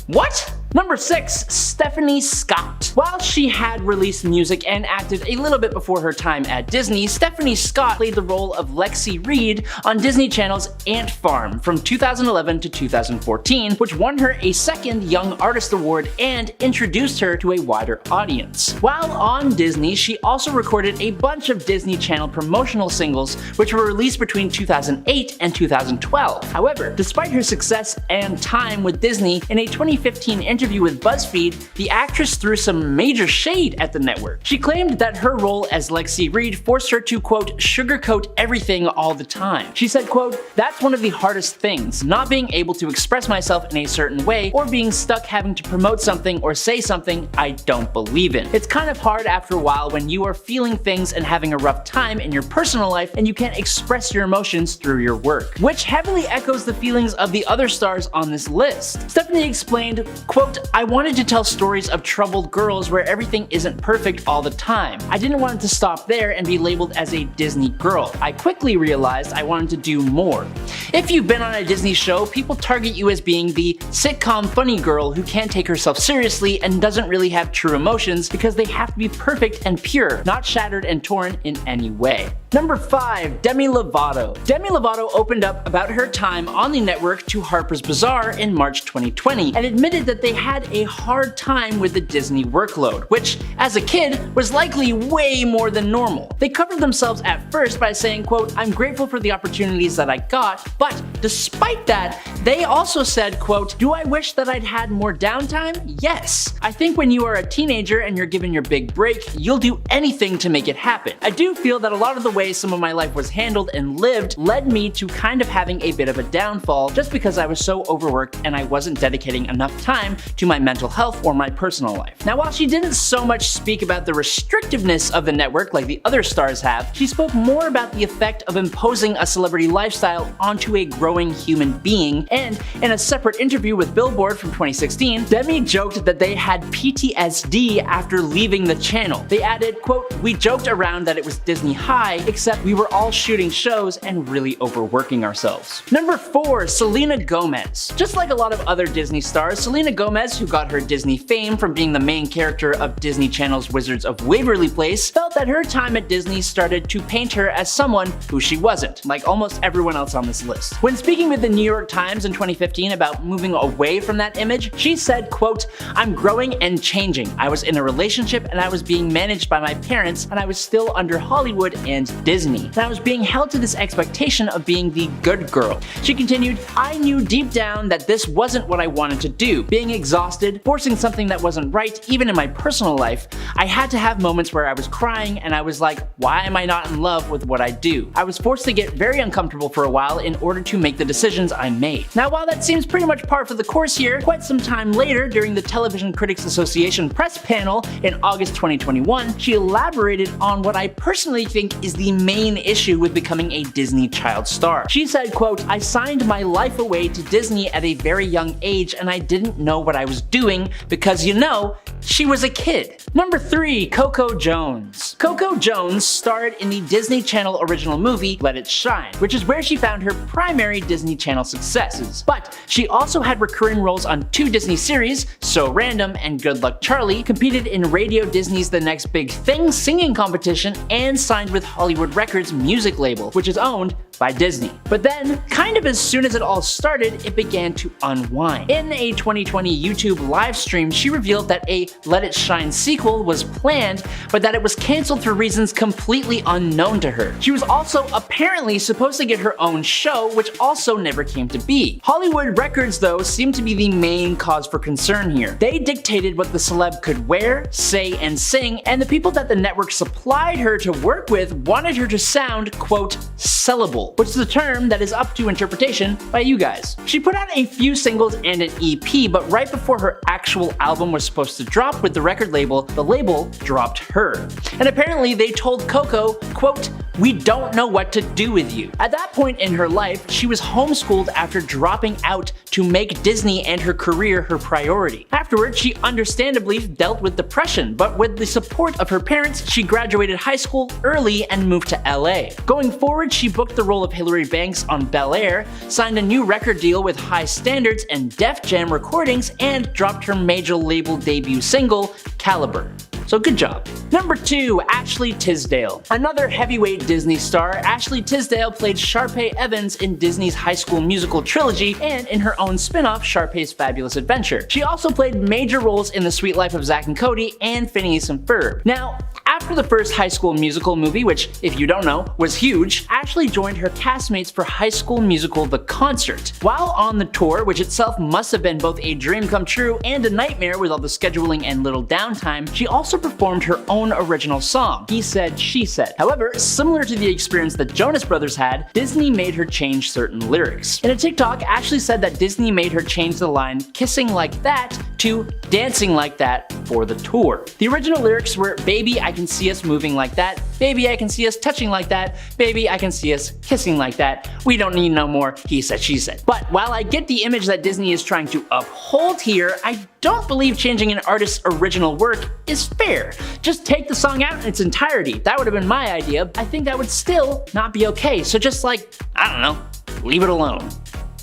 What? Number 6, Stephanie Scott. While she had released music and acted a little bit before her time at Disney, Stephanie Scott played the role of Lexi Reed on Disney Channel's Ant Farm from 2011 to 2014, which won her a second Young Artist Award and introduced her to a wider audience. While on Disney, she also recorded a bunch of Disney Channel promotional singles, which were released between 2008 and 2012. However, despite her success and time with Disney, in a 2015 interview with BuzzFeed, the actress threw some major shade at the network. She claimed that her role as Lexi Reed forced her to, quote, "sugarcoat everything all the time." She said, quote, "That's one of the hardest things, not being able to express myself in a certain way or being stuck having to promote something or say something I don't believe in. It's kind of hard after a while when you are feeling things and having a rough time in your personal life and you can't express your emotions through your work," which heavily echoes the feelings of the other stars on this list. Stephanie explained, quote, "I wanted to tell stories of troubled girls where everything isn't perfect all the time. I didn't want it to stop there and be labeled as a Disney girl. I quickly realized I wanted to do more. If you've been on a Disney show, people target you as being the sitcom funny girl who can't take herself seriously and doesn't really have true emotions because they have to be perfect and pure, not shattered and torn in any way." Number 5, Demi Lovato. Demi Lovato opened up about her time on the network to Harper's Bazaar in March 2020 and admitted that they had a hard time with the Disney workload, which, as a kid, was likely way more than normal. They covered themselves at first by saying, quote, "I'm grateful for the opportunities that I got, but Despite that, they also said, quote, "Do I wish that I'd had more downtime? Yes. I think when you are a teenager and you're given your big break, you'll do anything to make it happen. I do feel that a lot of the way some of my life was handled and lived led me to kind of having a bit of a downfall just because I was so overworked and I wasn't dedicating enough time to my mental health or my personal life." Now, while she didn't so much speak about the restrictiveness of the network like the other stars have, she spoke more about the effect of imposing a celebrity lifestyle onto a growing human being, and in a separate interview with Billboard from 2016, Demi joked that they had PTSD after leaving the channel. They added, quote, "We joked around that it was Disney high, except we were all shooting shows and really overworking ourselves." Number 4, Selena Gomez. Just like a lot of other Disney stars, Selena Gomez, who got her Disney fame from being the main character of Disney Channel's Wizards of Waverly Place, felt that her time at Disney started to paint her as someone who she wasn't, like almost everyone else on this list. When speaking with the New York Times in 2015 about moving away from that image, she said, quote, "I'm growing and changing. I was in a relationship and I was being managed by my parents and I was still under Hollywood and Disney. And I was being held to this expectation of being the good girl." She continued, "I knew deep down that this wasn't what I wanted to do. Being exhausted, forcing something that wasn't right, even in my personal life, I had to have moments where I was crying and I was like, why am I not in love with what I do? I was forced to get very uncomfortable for a while in order to make the decisions I made." Now, while that seems pretty much par for the course here, quite some time later, during the Television Critics Association press panel in August 2021, she elaborated on what I personally think is the main issue with becoming a Disney child star. She said, quote, "I signed my life away to Disney at a very young age and I didn't know what I was doing because, you know, she was a kid." Number 3, Coco Jones. Coco Jones starred in the Disney Channel original movie Let It Shine, which is where she found her primary Disney Channel successes. But she also had recurring roles on 2 Disney series, So Random and Good Luck Charlie, competed in Radio Disney's The Next Big Thing singing competition, and signed with Hollywood Records music label, which is owned by Disney. But then, kind of as soon as it all started, it began to unwind. In a 2020 YouTube live stream, she revealed that a Let It Shine sequel was planned, but that it was canceled for reasons completely unknown to her. She was also apparently supposed to get her own show, which also never came to be. Hollywood Records, though, seemed to be the main cause for concern here. They dictated what the celeb could wear, say, and sing, and the people that the network supplied her to work with wanted her to sound, quote, sellable, which is a term that is up to interpretation by you guys. She put out a few singles and an EP, but right before her actual album was supposed to drop with the record label, the label dropped her. And apparently they told Coco, quote, "We don't know what to do with you." At that point in her life, she was homeschooled after dropping out to make Disney and her career her priority. Afterwards, she understandably dealt with depression, but with the support of her parents, she graduated high school early and moved to LA. Going forward, she booked the role of Hilary Banks on Bel Air, signed a new record deal with High Standards and Def Jam Recordings, and dropped her major label debut single, Caliber. So good job. Number 2, Ashley Tisdale. Another heavyweight Disney star, Ashley Tisdale played Sharpay Evans in Disney's High School Musical trilogy and in her own spin-off, Sharpay's Fabulous Adventure. She also played major roles in The Sweet Life of Zack and Cody and Phineas and Ferb. Now, after the first High School Musical movie, which, if you don't know, was huge, Ashley joined her castmates for High School Musical The Concert. While on the tour, which itself must have been both a dream come true and a nightmare with all the scheduling and little downtime, she also performed her own original song, He Said, She Said. However, similar to the experience that Jonas Brothers had, Disney made her change certain lyrics. In a TikTok, Ashley said that Disney made her change the line "kissing like that" to "dancing like that" for the tour. The original lyrics were "Baby, I can see us moving like that. Baby, I can see us touching like that. Baby, I can see us kissing like that. We don't need no more he said, she said." But while I get the image that Disney is trying to uphold here, I don't believe changing an artist's original work is fair. Just take the song out in its entirety. That would have been my idea. I think that would still not be okay. So just like, I don't know, leave it alone.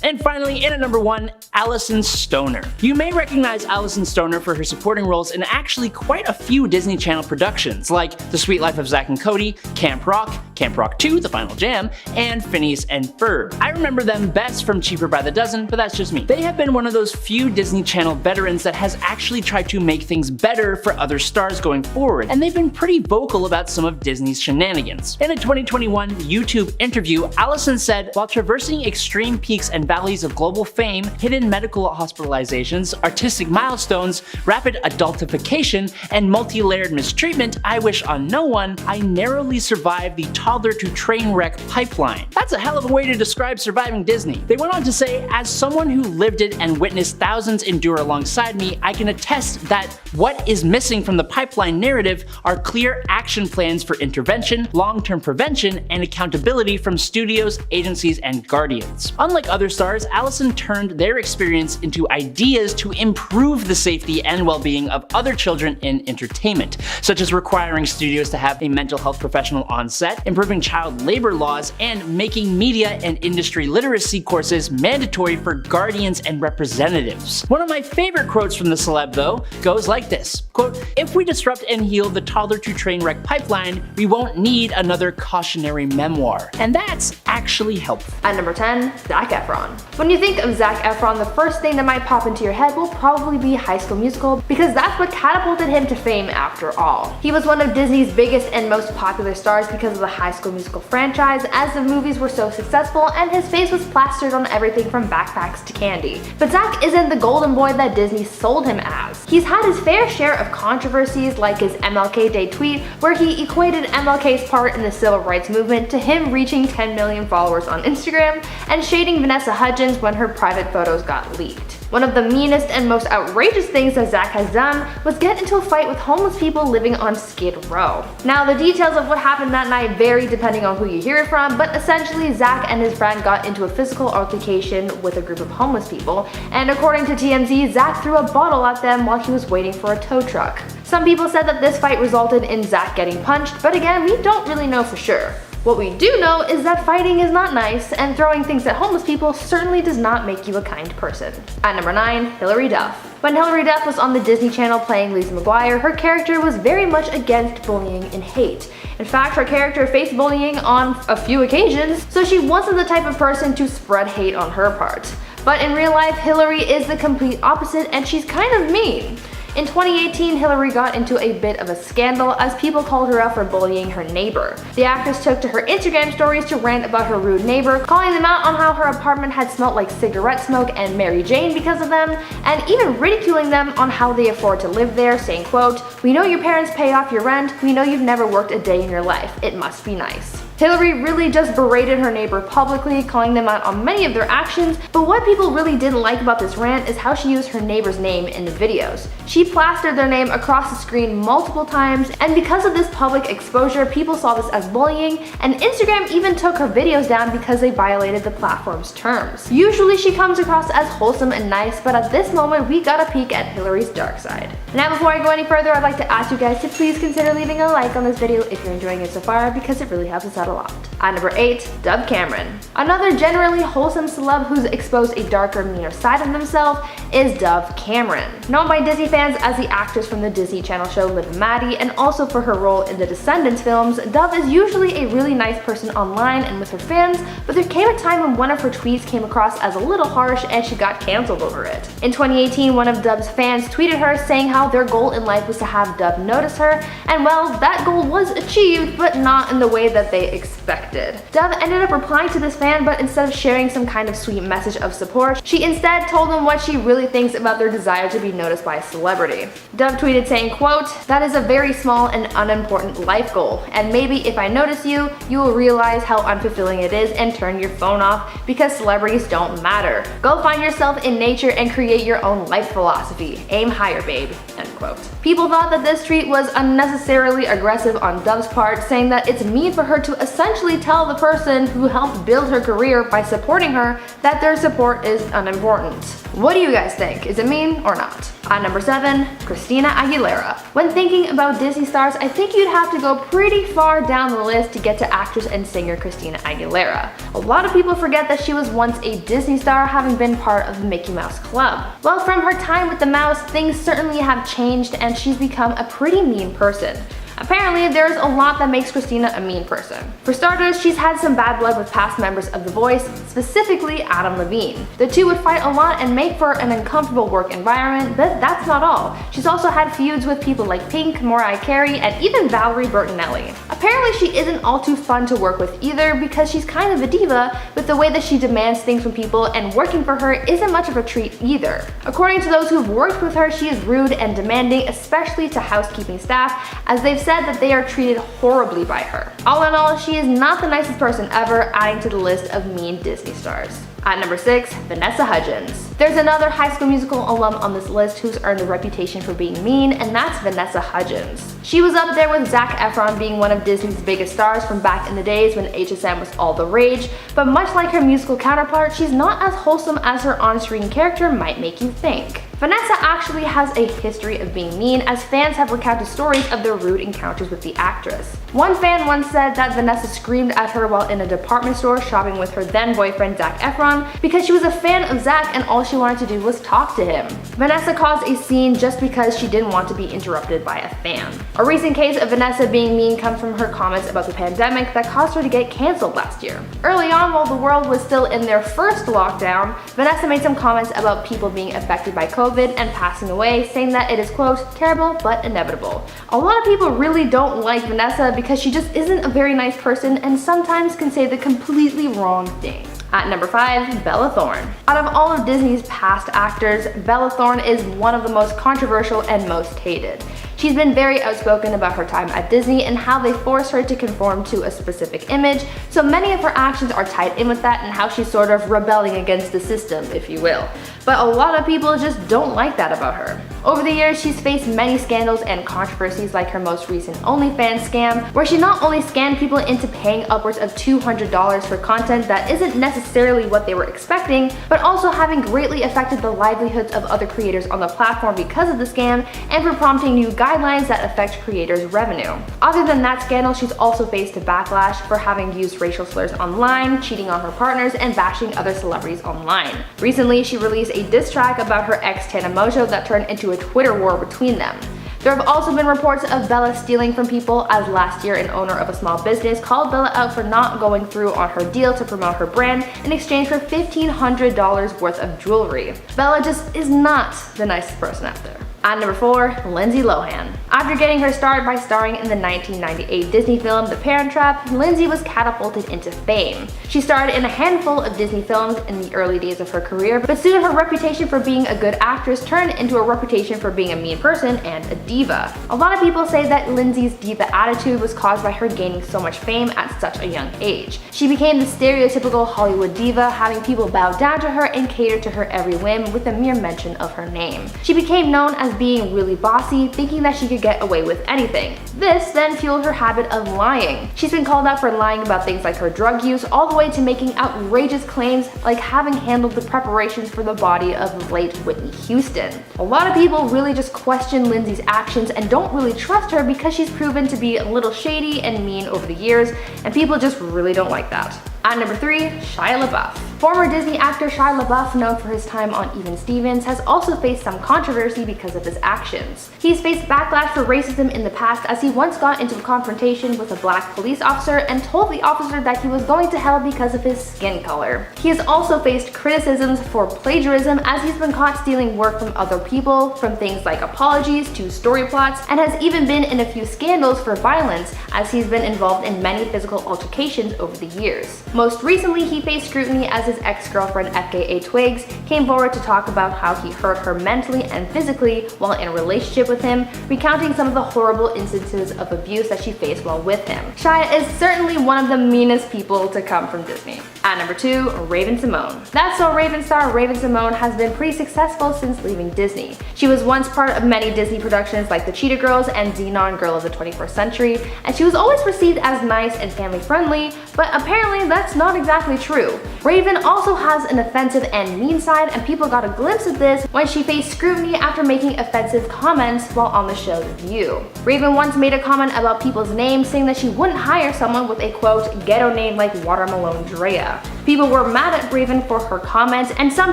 And finally, in at number 1, Alison Stoner. You may recognize Alison Stoner for her supporting roles in actually quite a few Disney Channel productions, like The Sweet Life of Zack and Cody, Camp Rock, Camp Rock 2, The Final Jam, and Phineas and Ferb. I remember them best from Cheaper by the Dozen, but that's just me. They have been one of those few Disney Channel veterans that has actually tried to make things better for other stars going forward, and they've been pretty vocal about some of Disney's shenanigans. In a 2021 YouTube interview, Allison said, "While traversing extreme peaks and valleys of global fame, hidden medical hospitalizations, artistic milestones, rapid adultification, and multi-layered mistreatment I wish on no one, I narrowly survived the toddler to train wreck pipeline." That's a hell of a way to describe surviving Disney. They went on to say, "As someone who lived it and witnessed thousands endure alongside me, I can attest that what is missing from the pipeline narrative are clear action plans for intervention, long-term prevention, and accountability from studios, agencies, and guardians." Unlike other stars, Allison turned their experience into ideas to improve the safety and well-being of other children in entertainment, such as requiring studios to have a mental health professional on set, improving child labor laws, and making media and industry literacy courses mandatory for guardians and representatives. One of my favorite quotes from the celeb, though, goes like this, quote, "If we disrupt and heal the toddler to train wreck pipeline, we won't need another cautionary memoir." And that's actually helpful. At number 10, Zac Efron. When you think of Zac Efron, the first thing that might pop into your head will probably be High School Musical, because that's what catapulted him to fame after all. He was one of Disney's biggest and most popular stars because of the High School Musical franchise, as the movies were so successful and his face was plastered on everything from backpacks to candy. But Zac isn't the golden boy that Disney sold him as. He's had his fair share of controversies, like his MLK Day tweet where he equated MLK's part in the civil rights movement to him reaching 10 million followers on Instagram, and shading Vanessa Hudgens when her private photos got leaked. One of the meanest and most outrageous things that Zac has done was get into a fight with homeless people living on Skid Row. Now, the details of what happened that night vary depending on who you hear it from, but essentially Zac and his friend got into a physical altercation with a group of homeless people, and according to TMZ, Zac threw a bottle at them while he was waiting for a tow truck. Some people said that this fight resulted in Zac getting punched, but again, we don't really know for sure. What we do know is that fighting is not nice, and throwing things at homeless people certainly does not make you a kind person. At number 9, Hilary Duff. When Hilary Duff was on the Disney Channel playing Lizzie McGuire, her character was very much against bullying and hate. In fact, her character faced bullying on a few occasions, so she wasn't the type of person to spread hate on her part. But in real life, Hilary is the complete opposite, and she's kind of mean. In 2018, Hilary got into a bit of a scandal as people called her out for bullying her neighbor. The actress took to her Instagram stories to rant about her rude neighbor, calling them out on how her apartment had smelt like cigarette smoke and Mary Jane because of them, and even ridiculing them on how they afford to live there, saying, quote, "We know your parents pay off your rent, we know you've never worked a day in your life, it must be nice." Hilary really just berated her neighbor publicly, calling them out on many of their actions, but what people really didn't like about this rant is how she used her neighbor's name in the videos. She plastered their name across the screen multiple times, and because of this public exposure, people saw this as bullying, and Instagram even took her videos down because they violated the platform's terms. Usually she comes across as wholesome and nice, but at this moment we got a peek at Hilary's dark side. Now before I go any further, I'd like to ask you guys to please consider leaving a like on this video if you're enjoying it so far, because it really helps us out a lot. At number 8, Dove Cameron. Another generally wholesome celeb who's exposed a darker, meaner side of themselves is Dove Cameron. Known by Disney fans as the actress from the Disney Channel show Liv and Maddie, and also for her role in the Descendants films, Dove is usually a really nice person online and with her fans, but there came a time when one of her tweets came across as a little harsh and she got cancelled over it. In 2018, one of Dove's fans tweeted her saying how their goal in life was to have Dove notice her, and well, that goal was achieved, but not in the way that they expected. Dove ended up replying to this fan, but instead of sharing some kind of sweet message of support, she instead told them what she really thinks about their desire to be noticed by a celebrity. Dove tweeted saying, quote, "That is a very small and unimportant life goal, and maybe if I notice you, you will realize how unfulfilling it is and turn your phone off because celebrities don't matter. Go find yourself in nature and create your own life philosophy. Aim higher, babe." End quote. People thought that this tweet was unnecessarily aggressive on Dove's part, saying that it's mean for her to essentially tell the person who helped build her career by supporting her that their support is unimportant. What do you guys think? Is it mean or not? At number 7, Christina Aguilera. When thinking about Disney stars, I think you'd have to go pretty far down the list to get to actress and singer Christina Aguilera. A lot of people forget that she was once a Disney star, having been part of the Mickey Mouse Club. Well, from her time with the mouse, things certainly have changed and she's become a pretty mean person. Apparently, there's a lot that makes Christina a mean person. For starters, she's had some bad blood with past members of The Voice, specifically Adam Levine. The two would fight a lot and make for an uncomfortable work environment, but that's not all. She's also had feuds with people like Pink, Mariah Carey, and even Valerie Bertinelli. Apparently, she isn't all too fun to work with either because she's kind of a diva with the way that she demands things from people, and working for her isn't much of a treat either. According to those who've worked with her, she is rude and demanding, especially to housekeeping staff, as they've said that they are treated horribly by her. All in all, she is not the nicest person ever, adding to the list of mean Disney stars. At number 6, Vanessa Hudgens. There's another High School Musical alum on this list who's earned a reputation for being mean, and that's Vanessa Hudgens. She was up there with Zac Efron being one of Disney's biggest stars from back in the days when HSM was all the rage, but much like her musical counterpart, she's not as wholesome as her on-screen character might make you think. Vanessa actually has a history of being mean, as fans have recounted stories of their rude encounters with the actress. One fan once said that Vanessa screamed at her while in a department store shopping with her then boyfriend Zac Efron because she was a fan of Zac and all she wanted to do was talk to him. Vanessa caused a scene just because she didn't want to be interrupted by a fan. A recent case of Vanessa being mean comes from her comments about the pandemic that caused her to get cancelled last year. Early on, while the world was still in their first lockdown, Vanessa made some comments about people being affected by COVID and passing away, saying that it is, quote, terrible but inevitable. A lot of people really don't like Vanessa because she just isn't a very nice person and sometimes can say the completely wrong thing. At number 5, Bella Thorne. Out of all of Disney's past actors, Bella Thorne is one of the most controversial and most hated. She's been very outspoken about her time at Disney and how they forced her to conform to a specific image, so many of her actions are tied in with that and how she's sort of rebelling against the system, if you will. But a lot of people just don't like that about her. Over the years, she's faced many scandals and controversies, like her most recent OnlyFans scam, where she not only scammed people into paying upwards of $200 for content that isn't necessarily what they were expecting, but also having greatly affected the livelihoods of other creators on the platform because of the scam, and for prompting new guidelines that affect creators' revenue. Other than that scandal, she's also faced a backlash for having used racial slurs online, cheating on her partners, and bashing other celebrities online. Recently, she released a diss track about her ex Tana Mongeau that turned into a Twitter war between them. There have also been reports of Bella stealing from people, as last year an owner of a small business called Bella out for not going through on her deal to promote her brand in exchange for $1,500 worth of jewelry. Bella just is not the nicest person out there. At number 4, Lindsay Lohan. After getting her start by starring in the 1998 Disney film The Parent Trap, Lindsay was catapulted into fame. She starred in a handful of Disney films in the early days of her career, but soon her reputation for being a good actress turned into a reputation for being a mean person and a diva. A lot of people say that Lindsay's diva attitude was caused by her gaining so much fame at such a young age. She became the stereotypical Hollywood diva, having people bow down to her and cater to her every whim with a mere mention of her name. She became known as being really bossy, thinking that she could get away with anything. This then fueled her habit of lying. She's been called out for lying about things like her drug use, all the way to making outrageous claims like having handled the preparations for the body of the late Whitney Houston. A lot of people really just question Lindsay's actions and don't really trust her because she's proven to be a little shady and mean over the years, and people just really don't like that. At number 3, Shia LaBeouf. Former Disney actor Shia LaBeouf, known for his time on Even Stevens, has also faced some controversy because of his actions. He's faced backlash for racism in the past, as he once got into a confrontation with a black police officer and told the officer that he was going to hell because of his skin color. He has also faced criticisms for plagiarism, as he's been caught stealing work from other people, from things like apologies to story plots, and has even been in a few scandals for violence, as he's been involved in many physical altercations over the years. Most recently, he faced scrutiny as his ex-girlfriend FKA Twigs came forward to talk about how he hurt her mentally and physically while in a relationship with him, recounting some of the horrible instances of abuse that she faced while with him. Shia is certainly one of the meanest people to come from Disney. At number 2, Raven-Symoné. That's So Raven star Raven-Symoné has been pretty successful since leaving Disney. She was once part of many Disney productions like The Cheetah Girls and Xenon Girl of the 21st Century, and she was always perceived as nice and family-friendly, but apparently that's not exactly true. Raven also has an offensive and mean side, and people got a glimpse of this when she faced scrutiny after making offensive comments while on the show The View. Raven once made a comment about people's names, saying that she wouldn't hire someone with a, quote, ghetto name like Watermelon Drea. People were mad at Raven for her comments, and some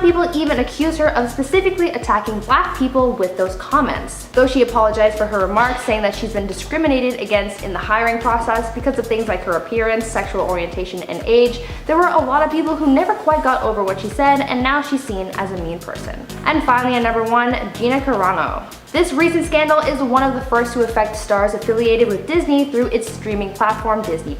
people even accused her of specifically attacking black people with those comments. Though she apologized for her remarks, saying that she's been discriminated against in the hiring process because of things like her appearance, sexual orientation, and age, there were a lot of people who never quite got over what she said, and now she's seen as a mean person. And finally, at number 1, Gina Carano. This recent scandal is one of the first to affect stars affiliated with Disney through its streaming platform Disney+.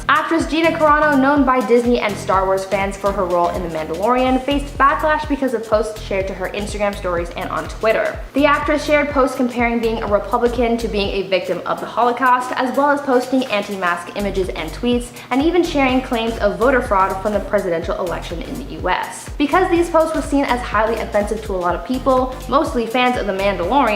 Actress Gina Carano, known by Disney and Star Wars fans for her role in The Mandalorian, faced backlash because of posts shared to her Instagram stories and on Twitter. The actress shared posts comparing being a Republican to being a victim of the Holocaust, as well as posting anti-mask images and tweets, and even sharing claims of voter fraud from the presidential election in the US. Because these posts were seen as highly offensive to a lot of people, mostly fans of The Mandalorian,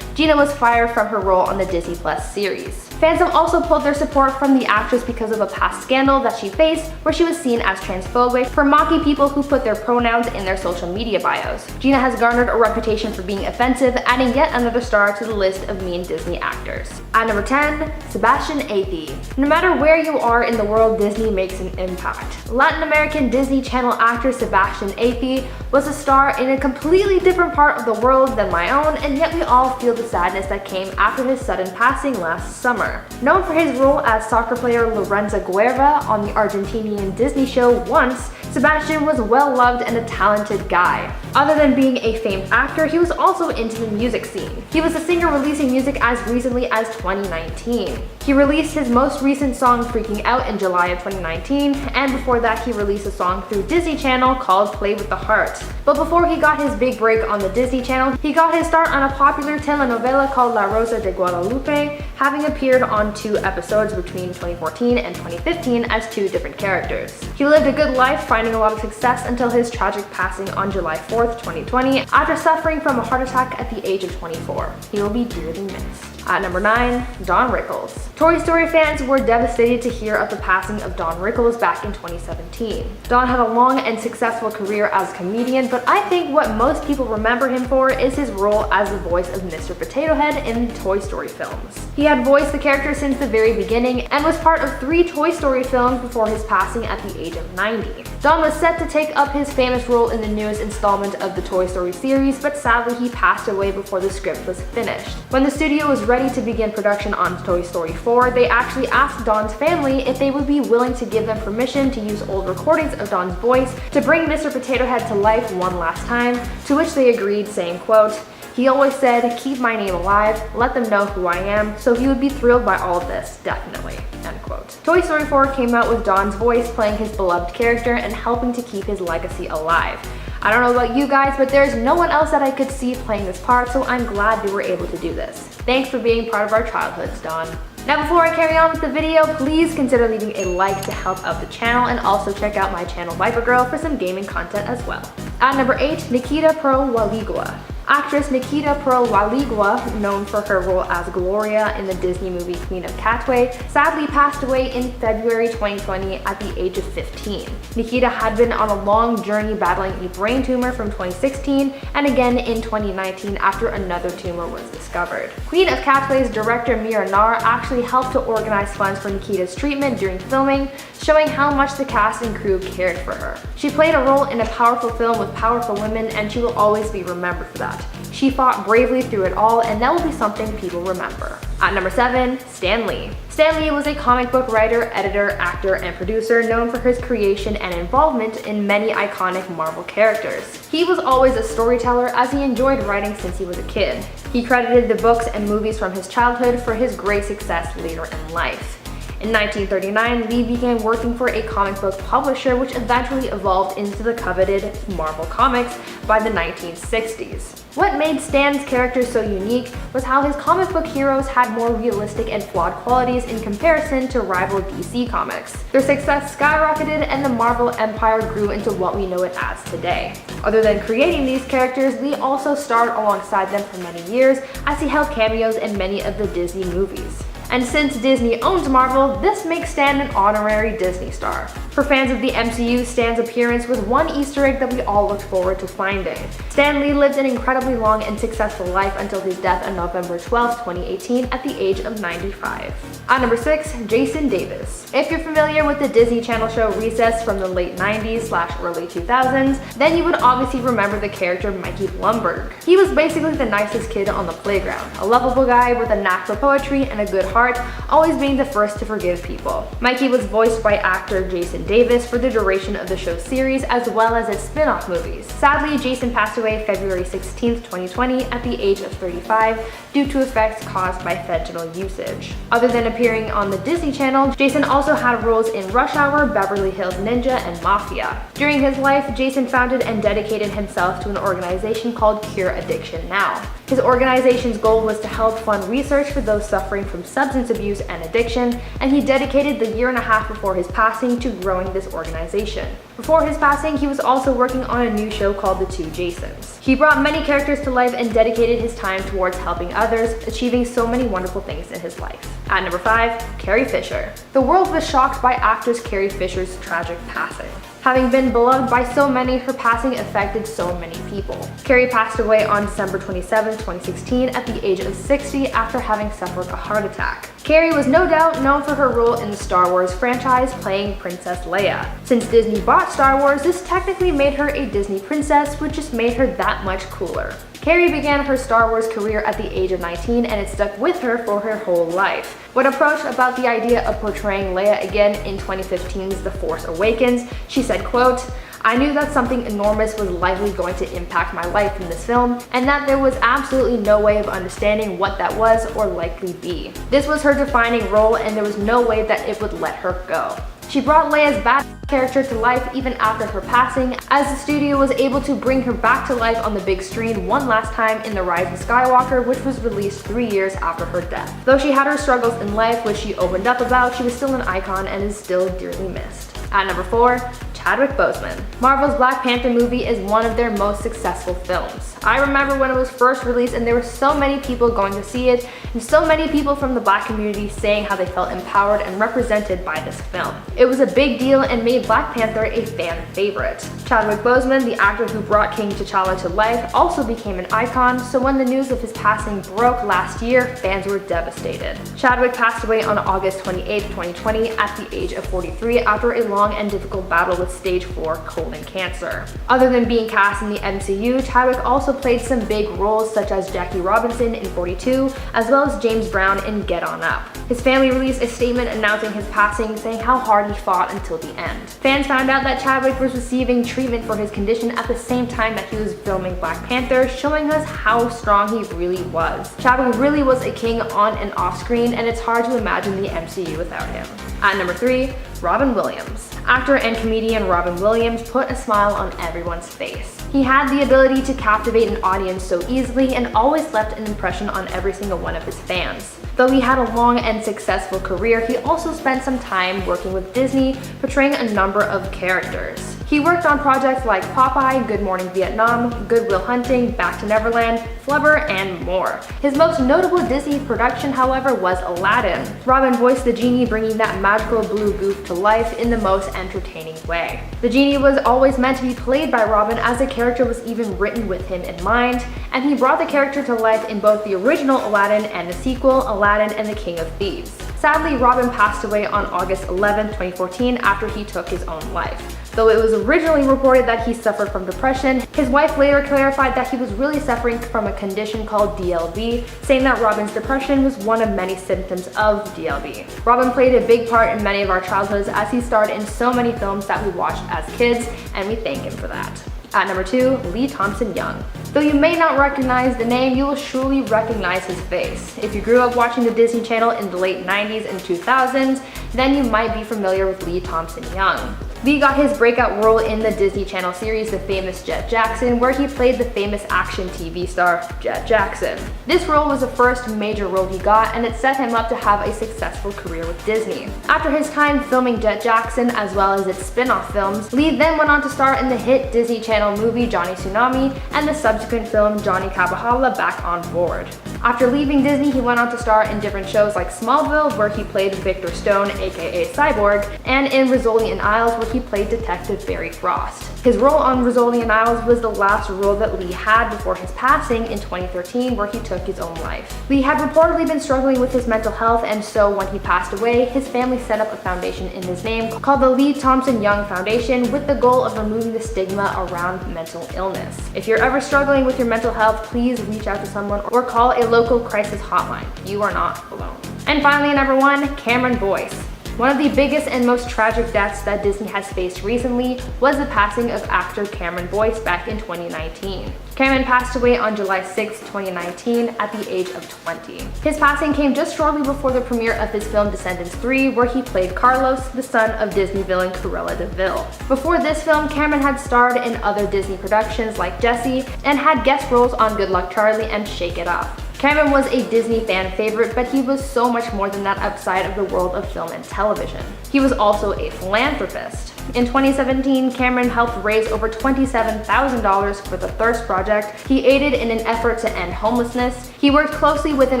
Gina was fired from her role on the Disney Plus series. Fans have also pulled their support from the actress because of a past scandal that she faced where she was seen as transphobic for mocking people who put their pronouns in their social media bios. Gina has garnered a reputation for being offensive, adding yet another star to the list of mean Disney actors. At number 10, Sebastian Athey. No matter where you are in the world, Disney makes an impact. Latin American Disney Channel actor Sebastian Athey was a star in a completely different part of the world than my own, and yet we all feel the sadness that came after his sudden passing last summer. Known for his role as soccer player Lorenzo Guerra on the Argentinian Disney show Once, Sebastian was well loved and a talented guy. Other than being a famed actor, he was also into the music scene. He was a singer releasing music as recently as 2019. He released his most recent song Freaking Out in July of 2019, and before that he released a song through Disney Channel called Play with the Heart. But before he got his big break on the Disney Channel, he got his start on a popular telenovela called La Rosa de Guadalupe, having appeared on 2 episodes between 2014 and 2015 as 2 different characters. He lived a good life, finding a lot of success until his tragic passing on July 4th, 2020, after suffering from a heart attack at the age of 24. He will be dearly missed. At number 9, Don Rickles. Toy Story fans were devastated to hear of the passing of Don Rickles back in 2017. Don had a long and successful career as a comedian, but I think what most people remember him for is his role as the voice of Mr. Potato Head in the Toy Story films. He had voiced the character since the very beginning and was part of 3 Toy Story films before his passing at the age of 90. Don was set to take up his famous role in the newest installment of the Toy Story series, but sadly he passed away before the script was finished. When the studio was ready to begin production on Toy Story 4, they actually asked Don's family if they would be willing to give them permission to use old recordings of Don's voice to bring Mr. Potato Head to life one last time, to which they agreed, saying, quote, "He always said, keep my name alive, let them know who I am, so he would be thrilled by all of this, definitely," end quote. Toy Story 4 came out with Don's voice playing his beloved character and helping to keep his legacy alive. I don't know about you guys, but there's no one else that I could see playing this part, so I'm glad they were able to do this. Thanks for being part of our childhoods, Don. Now before I carry on with the video, please consider leaving a like to help out the channel, and also check out my channel Viper Girl for some gaming content as well. At number 8, Nikita Pearl Waligwa. Actress Nikita Pearl Waligwa, known for her role as Gloria in the Disney movie Queen of Katwe, sadly passed away in February 2020 at the age of 15. Nikita had been on a long journey battling a brain tumor from 2016 and again in 2019 after another tumor was discovered. Queen of Katwe's director Mira Nar actually helped to organize funds for Nikita's treatment during filming, showing how much the cast and crew cared for her. She played a role in a powerful film with powerful women, and she will always be remembered for that. She fought bravely through it all, and that will be something people remember. At number 7, Stan Lee. Stan Lee was a comic book writer, editor, actor, and producer known for his creation and involvement in many iconic Marvel characters. He was always a storyteller, as he enjoyed writing since he was a kid. He credited the books and movies from his childhood for his great success later in life. In 1939, Lee began working for a comic book publisher, which eventually evolved into the coveted Marvel Comics by the 1960s. What made Stan's character so unique was how his comic book heroes had more realistic and flawed qualities in comparison to rival DC Comics. Their success skyrocketed, and the Marvel empire grew into what we know it as today. Other than creating these characters, Lee also starred alongside them for many years, as he held cameos in many of the Disney movies. And since Disney owns Marvel, this makes Stan an honorary Disney star. For fans of the MCU, Stan's appearance was one Easter egg that we all looked forward to finding. Stan Lee lived an incredibly long and successful life until his death on November 12, 2018 at the age of 95. At number 6, Jason Davis. If you're familiar with the Disney Channel show Recess from the late 90s/early 2000s, then you would obviously remember the character Mikey Blumberg. He was basically the nicest kid on the playground, a lovable guy with a knack for poetry and a good heart, always being the first to forgive people. Mikey was voiced by actor Jason Davis for the duration of the show's series as well as its spin-off movies. Sadly, Jason passed away February 16, 2020 at the age of 35 due to effects caused by fentanyl usage. Other than appearing on the Disney Channel, Jason also had roles in Rush Hour, Beverly Hills Ninja, and Mafia. During his life, Jason founded and dedicated himself to an organization called Cure Addiction Now. His organization's goal was to help fund research for those suffering from substance abuse and addiction, and he dedicated the year and a half before his passing to growing this organization. Before his passing, he was also working on a new show called The Two Jasons. He brought many characters to life and dedicated his time towards helping others, achieving so many wonderful things in his life. At number 5, Carrie Fisher. The world was shocked by actress Carrie Fisher's tragic passing. Having been beloved by so many, her passing affected so many people. Carrie passed away on December 27, 2016 at the age of 60 after having suffered a heart attack. Carrie was no doubt known for her role in the Star Wars franchise playing Princess Leia. Since Disney bought Star Wars, this technically made her a Disney princess, which just made her that much cooler. Carrie began her Star Wars career at the age of 19 and it stuck with her for her whole life. When approached about the idea of portraying Leia again in 2015's The Force Awakens, she said, quote, "I knew that something enormous was likely going to impact my life in this film, and that there was absolutely no way of understanding what that was or likely be. This was her defining role and there was no way that it would let her go." She brought Leia's bad character to life even after her passing, as the studio was able to bring her back to life on the big screen one last time in The Rise of Skywalker, which was released 3 years after her death. Though she had her struggles in life, which she opened up about, she was still an icon and is still dearly missed. At number 4, Chadwick Boseman. Marvel's Black Panther movie is one of their most successful films. I remember when it was first released and there were so many people going to see it, and so many people from the Black community saying how they felt empowered and represented by this film. It was a big deal and made Black Panther a fan favorite. Chadwick Boseman, the actor who brought King T'Challa to life, also became an icon, so when the news of his passing broke last year, fans were devastated. Chadwick passed away on August 28, 2020 at the age of 43 after a long and difficult battle with stage 4 colon cancer. Other than being cast in the MCU, Chadwick also played some big roles such as Jackie Robinson in 42, as well as James Brown in Get On Up. His family released a statement announcing his passing, saying how hard he fought until the end. Fans found out that Chadwick was receiving treatment for his condition at the same time that he was filming Black Panther, showing us how strong he really was. Chadwick really was a king on and off screen, and it's hard to imagine the MCU without him. At number 3, Robin Williams. Actor and comedian Robin Williams put a smile on everyone's face. He had the ability to captivate an audience so easily and always left an impression on every single one of his fans. Though he had a long and successful career, he also spent some time working with Disney, portraying a number of characters. He worked on projects like Popeye, Good Morning Vietnam, Good Will Hunting, Back to Neverland, Flubber, and more. His most notable Disney production, however, was Aladdin. Robin voiced the genie, bringing that magical blue goof to life in the most entertaining way. The genie was always meant to be played by Robin, as the character was even written with him in mind, and he brought the character to life in both the original Aladdin and the sequel, Aladdin and the King of Thieves. Sadly, Robin passed away on August 11, 2014 after he took his own life. Though it was originally reported that he suffered from depression, his wife later clarified that he was really suffering from a condition called DLB, saying that Robin's depression was one of many symptoms of DLB. Robin played a big part in many of our childhoods, as he starred in so many films that we watched as kids, and we thank him for that. At number 2, Lee Thompson Young. Though you may not recognize the name, you will surely recognize his face. If you grew up watching the Disney Channel in the late 90s and 2000s, then you might be familiar with Lee Thompson Young. Lee got his breakout role in the Disney Channel series The Famous Jet Jackson, where he played the famous action TV star Jet Jackson. This role was the first major role he got, and it set him up to have a successful career with Disney. After his time filming Jet Jackson, as well as its spin-off films, Lee then went on to star in the hit Disney Channel movie Johnny Tsunami and the subsequent film Johnny Kabahala Back on Board. After leaving Disney, he went on to star in different shows like Smallville, where he played Victor Stone, aka Cyborg, and in Rizzoli and Isles, where he played Detective Barry Frost. His role on Rizzoli and Isles was the last role that Lee had before his passing in 2013, where he took his own life. Lee had reportedly been struggling with his mental health, and so when he passed away, his family set up a foundation in his name called the Lee Thompson Young Foundation with the goal of removing the stigma around mental illness. If you're ever struggling with your mental health, please reach out to someone or call a local crisis hotline. You are not alone. And finally, number 1, Cameron Boyce. One of the biggest and most tragic deaths that Disney has faced recently was the passing of actor Cameron Boyce back in 2019. Cameron passed away on July 6, 2019 at the age of 20. His passing came just shortly before the premiere of his film Descendants 3, where he played Carlos, the son of Disney villain Cruella de Vil. Before this film, Cameron had starred in other Disney productions like Jessie and had guest roles on Good Luck Charlie and Shake It Off. Cameron was a Disney fan favorite, but he was so much more than that outside of the world of film and television. He was also a philanthropist. In 2017, Cameron helped raise over $27,000 for the Thirst Project. He aided in an effort to end homelessness. He worked closely with an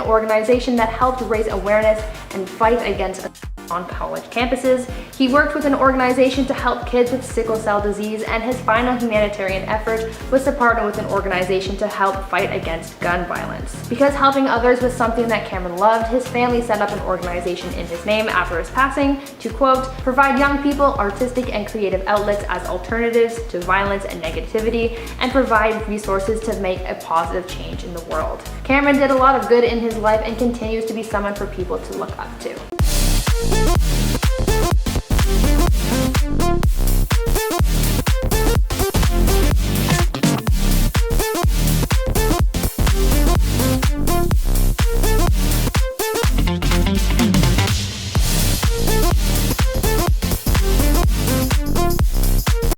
organization that helped raise awareness and fight against on college campuses. He worked with an organization to help kids with sickle cell disease, and his final humanitarian effort was to partner with an organization to help fight against gun violence. Because helping others was something that Cameron loved, his family set up an organization in his name after his passing to, quote, provide young people artistic and creative outlets as alternatives to violence and negativity, and provide resources to make a positive change in the world. Cameron did a lot of good in his life and continues to be someone for people to look up to.